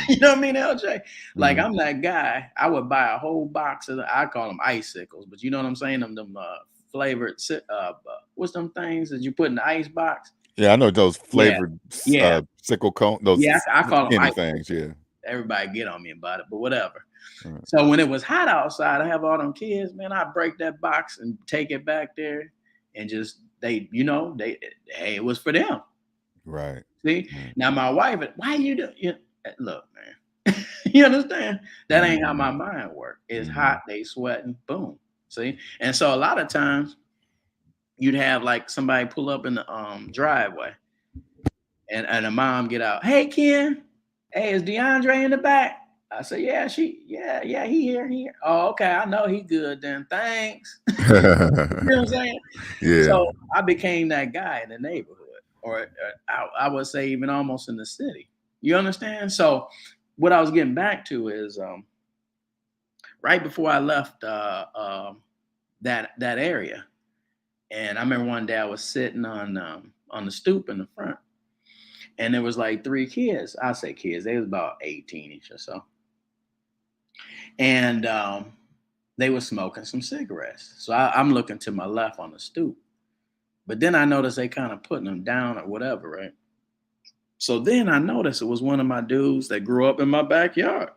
You know what I mean, LJ? Like I'm that guy. I would buy a whole box of I call them icicles, but you know what I'm saying? Them flavored what's them things that you put in the ice box? Yeah, I know those flavored sickle cone. Those I call them things. Yeah. Everybody get on me about it, but whatever. So when it was hot outside, I have all them kids, man. I break that box and take it back there, and just hey, it was for them. Right. See, now my wife, why you do? Look, man, you understand? That ain't how my mind works. It's hot, they sweating, boom. See, and so a lot of times you'd have like somebody pull up in the driveway, and a mom get out. Hey, Ken. Hey, is DeAndre in the back? I said, yeah, he here. Oh, okay, I know he good then. Thanks. You know what I'm saying? Yeah. So I became that guy in the neighborhood, or I would say even almost in the city. You understand? So what I was getting back to is right before I left that area, and I remember one day I was sitting on the stoop in the front. And there was like 3 kids. I say kids. They was about 18-ish or so. And they were smoking some cigarettes. So I'm looking to my left on the stoop. But then I noticed they kind of putting them down or whatever, right? So then I noticed it was one of my dudes that grew up in my backyard.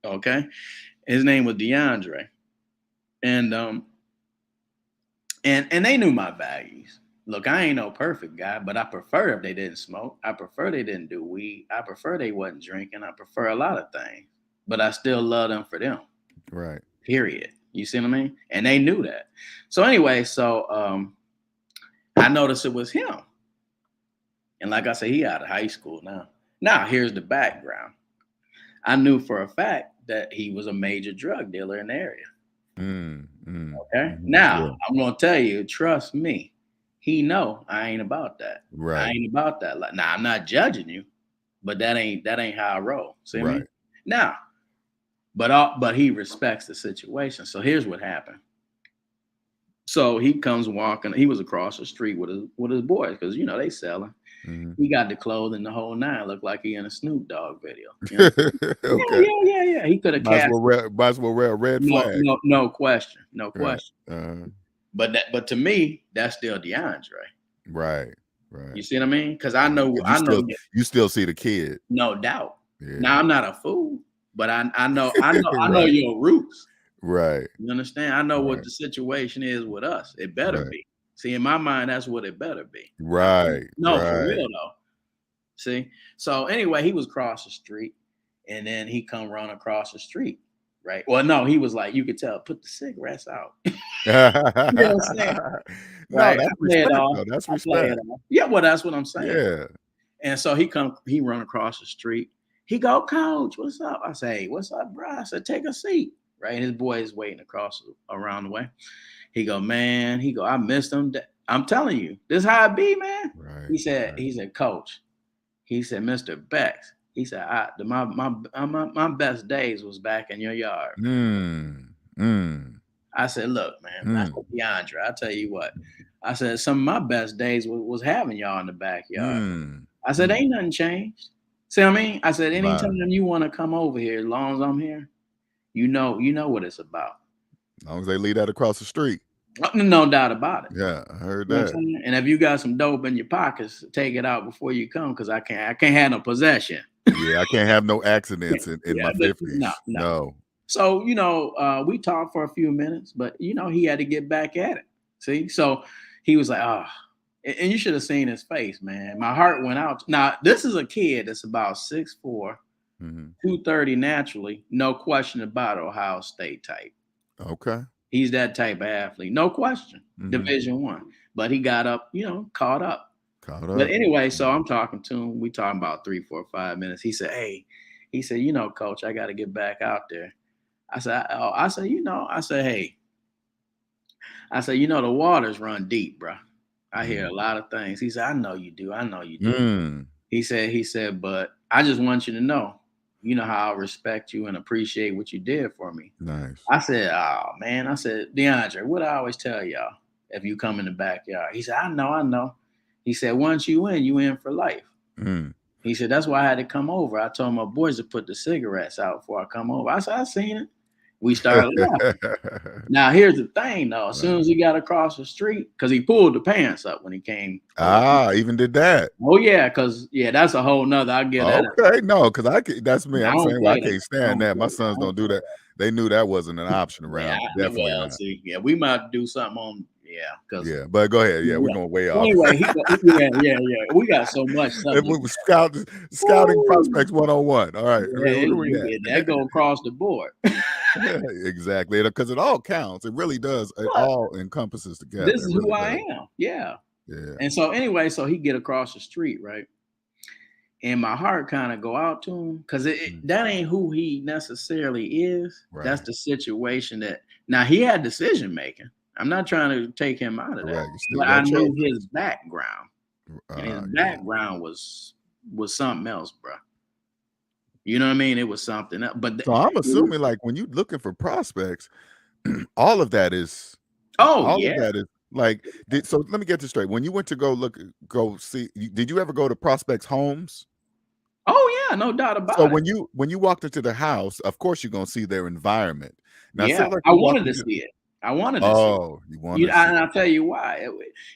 Okay. His name was DeAndre. And they knew my values. Look, I ain't no perfect guy, but I prefer if they didn't smoke. I prefer they didn't do weed. I prefer they wasn't drinking. I prefer a lot of things, but I still love them for them. Right. Period. You see what I mean? And they knew that. So anyway, I noticed it was him. And like I said, he out of high school now. Now, here's the background. I knew for a fact that he was a major drug dealer in the area. Okay. Now, I'm going to tell you, trust me, he know I ain't about that. Right. I ain't about that. Like, now, I'm not judging you, but that ain't how I roll. See me? Now, but he respects the situation. So here's what happened. So he comes walking. He was across the street with his boys because they selling. He got the clothing, the whole nine. Looked like he in a Snoop Dogg video. Okay. Yeah. He could have might as well wear a red flag. No question. Right. But to me, that's still DeAndre. Right. You see what I mean? Because I know you still see the kid. No doubt. Yeah. Now I'm not a fool, but I know your roots. Right. You understand? I know what the situation is with us. It better be. See, in my mind, that's what it better be. Right. For real though. See? So anyway, he was across the street and then he come run across the street. Right. Well, no, he was like, you could tell, put the cigarettes out. You know what I'm saying? Right. That's respect, though. That's respect. Yeah, well, that's what I'm saying. Yeah. And so he run across the street. He go, Coach, what's up? I say, hey, what's up, bro? I said, take a seat. Right. His boy is waiting around the way. He go, man. He go, I missed him. I'm telling you, this how it be, man. Right. He said, Coach. He said, Mr. Bex. He said, my best days was back in your yard. I said, look, man. I said, DeAndre, I tell you what. I said, some of my best days was having y'all in the backyard. I said, ain't nothing changed. See what I mean? I said, anytime you want to come over here, as long as I'm here, you know what it's about. As long as they leave that across the street. No doubt about it. Yeah, I heard that. And if you got some dope in your pockets, take it out before you come, because I can't have no possession. Yeah, I can't have no accidents in my 50s. No. So, we talked for a few minutes, but he had to get back at it. See? So he was like, and you should have seen his face, man. My heart went out. Now, this is a kid that's about 6'4", 230 naturally, no question about Ohio State type. Okay. He's that type of athlete, no question. Division I, but he got up, caught up. But anyway, so I'm talking to him. We talking about 3, 4, 5 minutes. He said, "Hey," he said, Coach, I got to get back out there. I said, "Oh," I said, "Hey," I said, the waters run deep, bro. I hear a lot of things. He said, "I know you do. I know you do." He said, "But I just want you to know, how I respect you and appreciate what you did for me." Nice. I said, "Oh man," I said, "DeAndre, what I always tell y'all if you come in the backyard." He said, I know. He said, once you in for life. He said, that's why I had to come over. I told my boys to put the cigarettes out before I come over. I said, I seen it. We started laughing. Now, here's the thing, though. As soon as he got across the street, because he pulled the pants up when he came. Even did that. Oh, yeah, because, that's a whole nother. I'll get that. Okay, no, because that's me. I'm saying, I can't stand that. My sons don't do that. They knew that wasn't an option around. Definitely not. See, we might do something on, but go ahead. Yeah, we're going way off. Anyway, we got so much stuff. Scouting prospects 101. All right. That go across the board. Exactly, because it all counts. It really does. It all encompasses together. This is who I am. Yeah. And so anyway, so he get across the street, right? And my heart kind of go out to him because that ain't who he necessarily is. Right. That's the situation that now he had decision making. I'm not trying to take him out of that, but I knew his background. And his background was something else, bro. You know what I mean? It was something else. But so I'm assuming, like, when you're looking for prospects, all of that is. Of that is like. So let me get this straight. When you went to go see, did you ever go to prospects' homes? Oh yeah, no doubt about it. So when you walked into the house, of course you're gonna see their environment. Now, I wanted to see it. I wanted to see it. You wanted to see it. And I'll tell you why.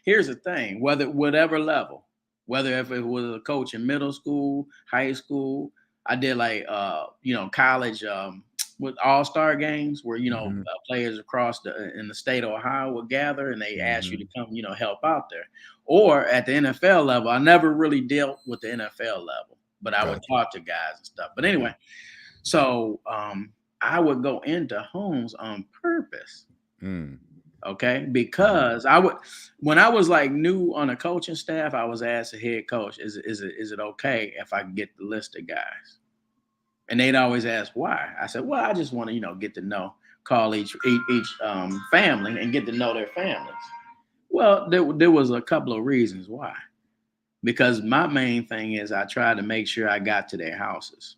Here's the thing: whatever level, whether if it was a coach in middle school, high school, I did like college with all-star games where players across in the state of Ohio would gather and they ask you to come help out there. Or at the NFL level, I never really dealt with the NFL level, but I would talk to guys and stuff. But anyway, so I would go into homes on purpose. Mm. Okay, because when I was like new on a coaching staff, I was asked the head coach, is it okay if I get the list of guys? And they'd always ask why. I said, well, I just want to, get to know, call each family and get to know their families. Well, there was a couple of reasons why. Because my main thing is I tried to make sure I got to their houses.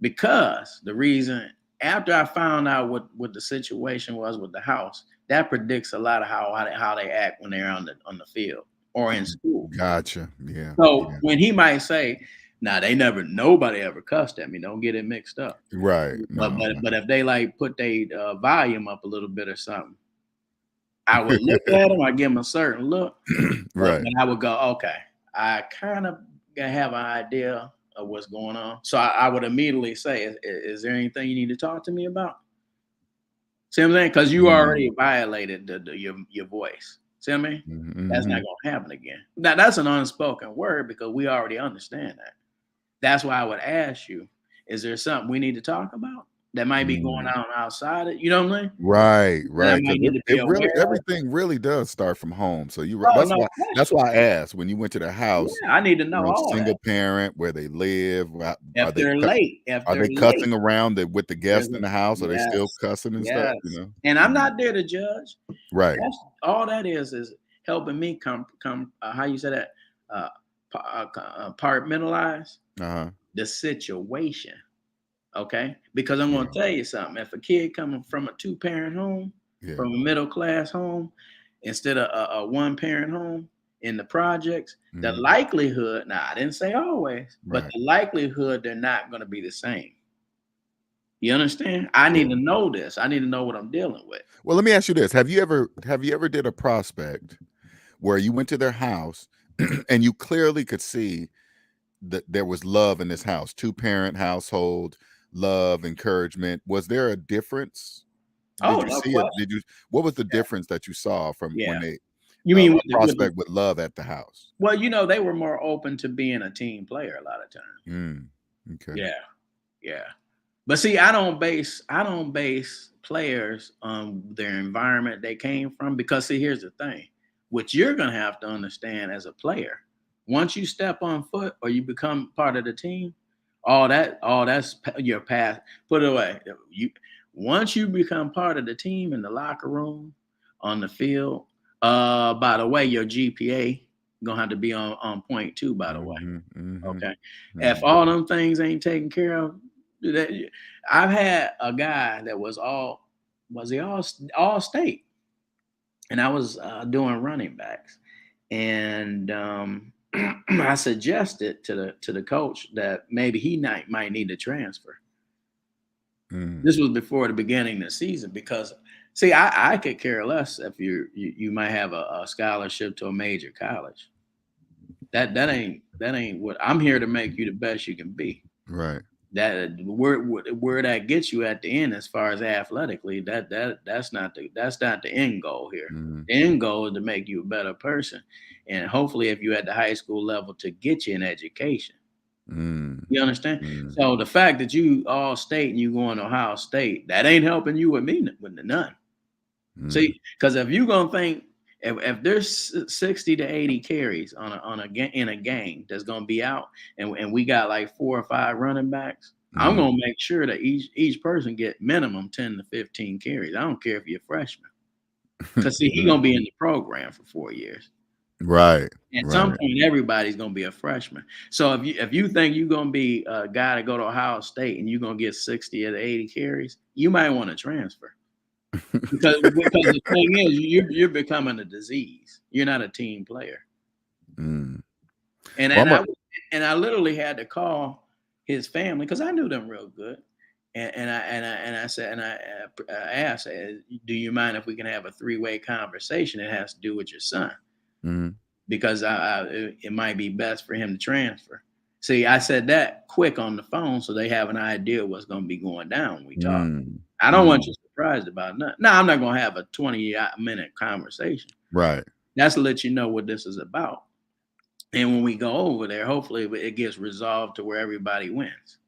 Because the reason, after I found out what the situation was with the house, that predicts a lot of how they act when they're on the field or in school. Gotcha. Yeah. So Yeah. when he might say, "Now nobody ever cussed at me. Don't get it mixed up." Right. But No. but if they like put their volume up a little bit or something, I would look at them. I give them a certain look, but Right. I would go, "Okay, I kind of have an idea of what's going on." So I would immediately say, "Is there anything you need to talk to me about?" See what I'm saying? Because you already violated your voice. See what I mean? That's not gonna happen again. Now that's an unspoken word because we already understand that. That's why I would ask you, is there something we need to talk about that might be going on outside it? You know what I mean? Right, That I right. Because might need to be it really aware of. everything really does start from home. So you right. Oh, no That's question. why I asked when you went to their house, Yeah, I need to know all that. single parent, where they live. Are If they they're late, if are they're they late, cussing around with the there's guests in the house? Are they still yes, cussing and stuff? yes. And I'm not there to judge. Right. That's all that is helping me come how you say that compartmentalize Uh-huh. the situation. Okay, because I'm going to tell you something. If a kid coming from a 2-parent home, Yeah. from a middle class home, instead of a 1-parent home in the projects, the likelihood, now I didn't say always, but Right. the likelihood they're not going to be the same. You understand? I need to know this. I need to know what I'm dealing with. Well, let me ask you this. Have you ever did a prospect where you went to their house and you clearly could see that there was love in this house, 2-parent household, love, encouragement? Was there a difference? Oh, Did you no see it? question. What was the difference that you saw from Yeah. when they You a mean prospect with love at the house? well, they were more open to being a team player a lot of times. Okay. Yeah. Yeah. But see, I don't base players on their environment they came from because see, here's the thing. What you're gonna have to understand as a player, once you step on foot or you become part of the team, that's your path. Put it away. Once you become part of the team in the locker room, on the field, by the way, your GPA gonna have to be on point too, by the way. Okay. If all them things ain't taken care of, I've had a guy that was all state, and I was doing running backs, and I suggested to the coach that maybe he might need to transfer. This was before the beginning of the season because see, I could care less if you might have a scholarship to a major college. That ain't what I'm here to make you the best you can be. Right. That where that gets you at the end as far as athletically, that's not the end goal here. The end goal is to make you a better person, and hopefully if you're at the high school level to get you an education. You understand? So the fact that you all state and you going to Ohio State, that ain't helping you with me with none. See, because if you gonna think if there's 60 to 80 carries in a game that's gonna be out, and we got like 4 or 5 running backs, I'm gonna make sure that each person get minimum 10 to 15 carries. I don't care if you're a freshman, because see, he's gonna be in the program for 4 years. Right. At some point, everybody's gonna be a freshman. So if you think you're gonna be a guy to go to Ohio State and you're gonna get 60 to 80 carries, you might want to transfer. Because the thing is, you're becoming a disease. You're not a team player. And I literally had to call his family because I knew them real good. And I said, and I asked, do you mind if we can have a 3-way conversation? It has to do with your son because it might be best for him to transfer. See, I said that quick on the phone so they have an idea what's going to be going down when we talk. I don't want you surprised about nothing. No, I'm not going to have a 20-minute conversation. Right. That's to let you know what this is about. And when we go over there, hopefully it gets resolved to where everybody wins.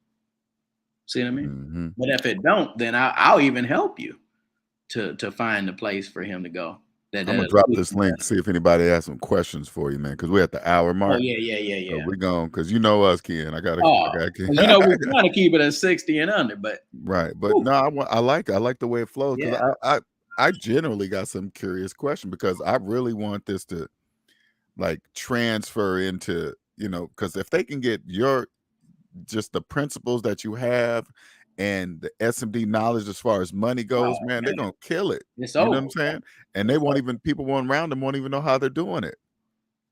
See what I mean? But if it don't, then I'll even help you to find a place for him to go. I'm gonna drop this link, see if anybody has some questions for you, man, because we're at the hour mark. Oh yeah. So we're going, because you know us, Ken. I gotta we're trying to keep it at 60 and under, but right. But no, I like the way it flows, because I generally got some curious question, because I really want this to like transfer into, because if they can get just the principles that you have and the SMD knowledge as far as money goes, man, they're gonna kill it. It's you know over, what I'm saying? And people around them won't even know how they're doing it.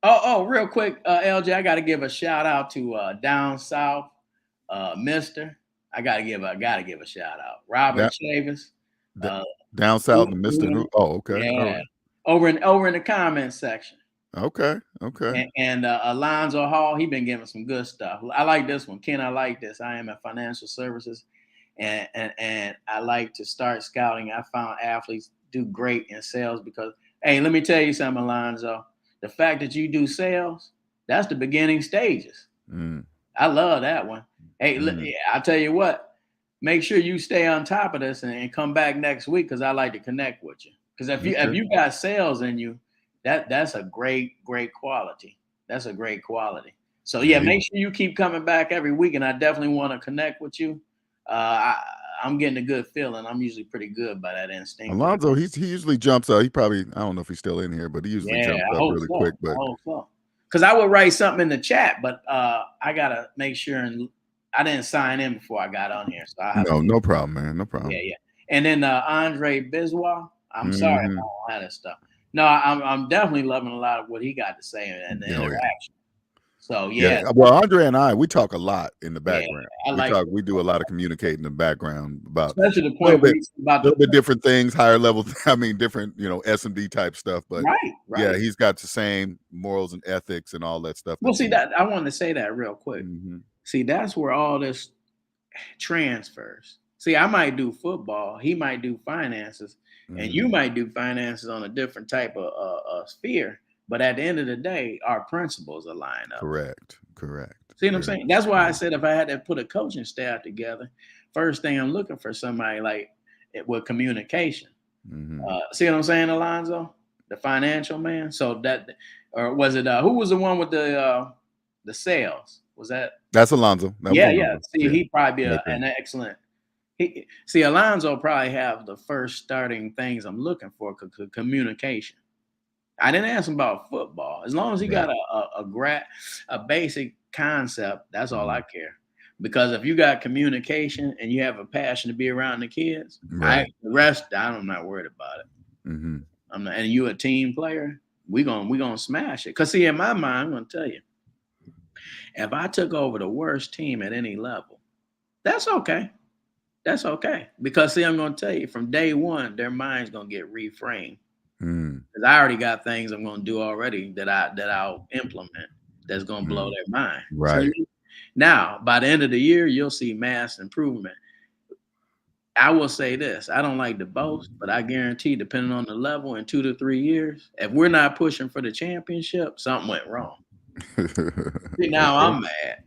Real quick, LJ, I got to give a shout out to Down South, Mister. I gotta give a shout out, Robert Chavis. Down South, Mister. Oh, okay. Yeah. All right. Over in the comment section. Okay. And Alonzo Hall, he been giving some good stuff. I like this one. Ken, I like this. I am in financial services, and I like to start scouting. I found athletes do great in sales because, hey, let me tell you something, Alonzo. The fact that you do sales, that's the beginning stages. I love that one. Hey, I'll tell you what. Make sure you stay on top of this and come back next week, because I like to connect with you. Because if you got sales in you, that's a great quality. That's a great quality. So make sure you keep coming back every week, and I definitely want to connect with you. I'm getting a good feeling. I'm usually pretty good by that instinct. Alonzo, he usually jumps out. He probably, I don't know if he's still in here, but he usually jumps up really quick. But I hope so. Because I would write something in the chat, but I gotta make sure, and I didn't sign in before I got on here, so I have no problem, man. No problem. Yeah. And then Andre Biswa, I'm sorry if I don't have that stuff. No, I'm definitely loving a lot of what he got to say and the interaction. So well, Andre and we talk a lot in the background. We do a lot of communicating in the background about, especially the point about a little bit different things, higher level. I mean, different, SMD type stuff. But right. He's got the same morals and ethics and all that stuff. Well, see, that I wanted to say that real quick. See, that's where all this transfers. See, I might do football, he might do finances, and you might do finances on a different type of sphere. But at the end of the day, our principles align up. Correct. See what I'm saying? That's why I said if I had to put a coaching staff together, first thing I'm looking for somebody like with communication. See what I'm saying, Alonzo? The financial man. So that, or was it who was the one with the sales? Was that's Alonzo? Yeah. See, he'd probably be an excellent. Alonzo probably have the first starting things I'm looking for, communication. I didn't ask him about football. As long as he got a basic concept, that's all I care. Because if you got communication and you have a passion to be around the kids, the rest I'm not worried about it. I'm not, and you a team player, we gonna smash it. Because see, in my mind, I'm gonna tell you, if I took over the worst team at any level, that's okay. That's okay. Because see, I'm gonna tell you, from day one, their mind's gonna get reframed. Because I already got things I'm going to do already that I'll implement that's going to blow their mind. Right. So now, by the end of the year, you'll see mass improvement. I will say this: I don't like to boast, but I guarantee, depending on the level, in 2 to 3 years, if we're not pushing for the championship, something went wrong. See, now I'm mad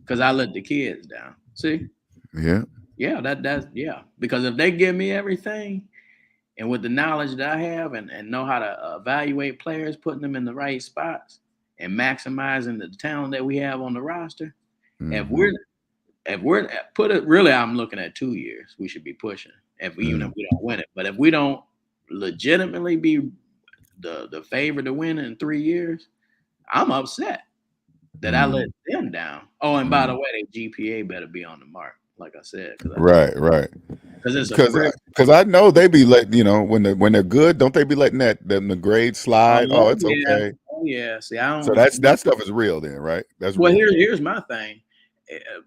because I let the kids down. See? Yeah. That's because if they give me everything. And with the knowledge that I have and know how to evaluate players, putting them in the right spots and maximizing the talent that we have on the roster, if we're really, I'm looking at 2 years. We should be pushing even if we don't win it. But if we don't legitimately be the favorite to win in 3 years, I'm upset that I let them down. Oh, and by the way, their GPA better be on the mark. Like I said, right. Because I know they be letting, when they're good, don't they be letting the grade slide? It's okay. Oh yeah. See, I don't. So that stuff is real then, right? That's well. Real. Here's my thing.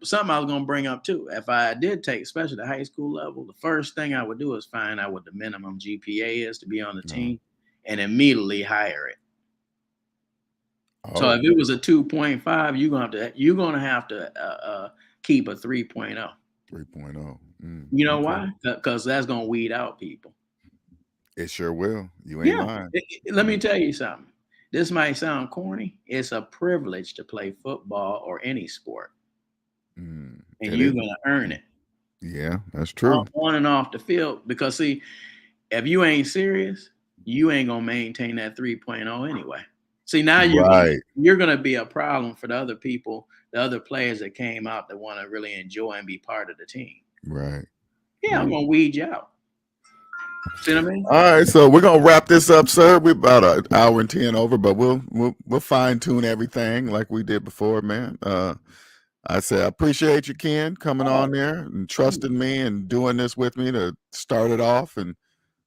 Something I was gonna bring up too. If I did take, especially the high school level, the first thing I would do is find out what the minimum GPA is to be on the team, and immediately hire it. So if it was a 2.5, you're gonna have to keep a 3.0. 3.0. You know why? Because that's gonna weed out people. It sure will. You ain't lying. Let me tell you something. This might sound corny. It's a privilege to play football or any sport. and It you're is. gonna earn it. Yeah, that's true. On and off the field, because see, if you ain't serious, you ain't gonna maintain that 3.0 anyway. See, now you're gonna be a problem for the other people, the other players that came out that want to really enjoy and be part of the team. Right. Yeah, I'm gonna weed you out. See what I mean? All right, so we're gonna wrap this up, sir. We're about an hour and 10 over, but we'll fine tune everything like we did before, man. I say I appreciate you, Ken, coming on there and trusting me and doing this with me to start it off, and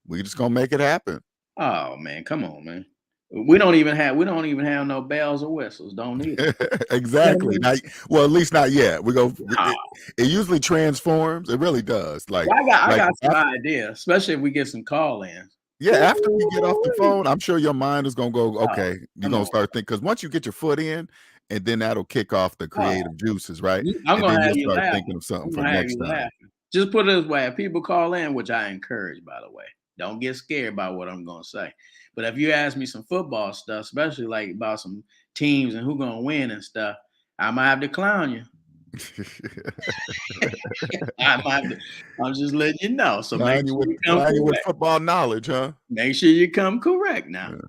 we just gonna make it happen. Oh man, come on, man. We don't even have no bells or whistles. Don't need it. Exactly. Not, well, at least not yet. We go. Nah. It usually transforms. It really does. Like I got some ideas, especially if we get some call-ins. Yeah, after we get off the phone, I'm sure your mind is gonna go, okay, you're gonna on. start thinking, because once you get your foot in, and then that'll kick off the creative juices, right? I'm And gonna then have you'll you start laughing. thinking of something I'm for gonna have next you time. laughing. Just put it this way: if people call in, which I encourage, by the way, don't get scared about what I'm gonna say. But if you ask me some football stuff, especially like about some teams and who gonna win and stuff, I might have to clown you. I'm just letting you know. So make sure you come correct. With football knowledge, huh? Make sure you come correct now. Yeah.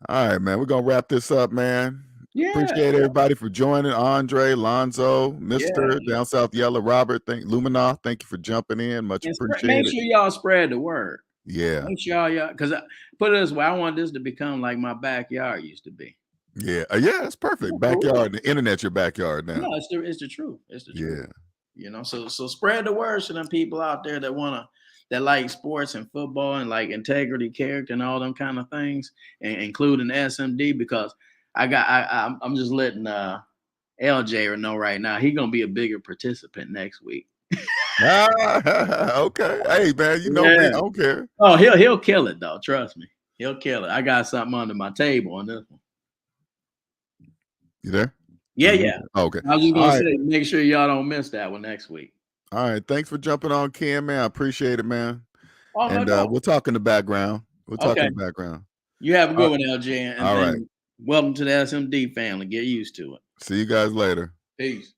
All right, man. We're gonna wrap this up, man. Yeah. Appreciate everybody for joining. Andre, Lonzo, Mr. Down South Yellow, Robert, Luminoff, thank you for jumping in. Much appreciated. Make sure y'all spread the word. Yeah. Make sure y'all, because put it this way, I want this to become like my backyard used to be. Yeah. Yeah, it's perfect. Backyard. The internet's your backyard now. No, it's the truth. It's the truth. You know, so spread the word to them people out there that like sports and football and like integrity, character, and all them kind of things, and including SMD, because I'm just letting LJ know right now he's gonna be a bigger participant next week. Okay. Hey man, you know me. I don't care. Oh, he'll kill it though. Trust me, he'll kill it. I got something under my table on this one. You there? Yeah. Okay. I was just gonna say, make sure y'all don't miss that one next week. All right. Thanks for jumping on, Ken, man. I appreciate it, man. Oh, and we'll talk in the background. We'll talk in the background. You have a good one, LJ. And all right. Welcome to the SMD family. Get used to it. See you guys later. Peace.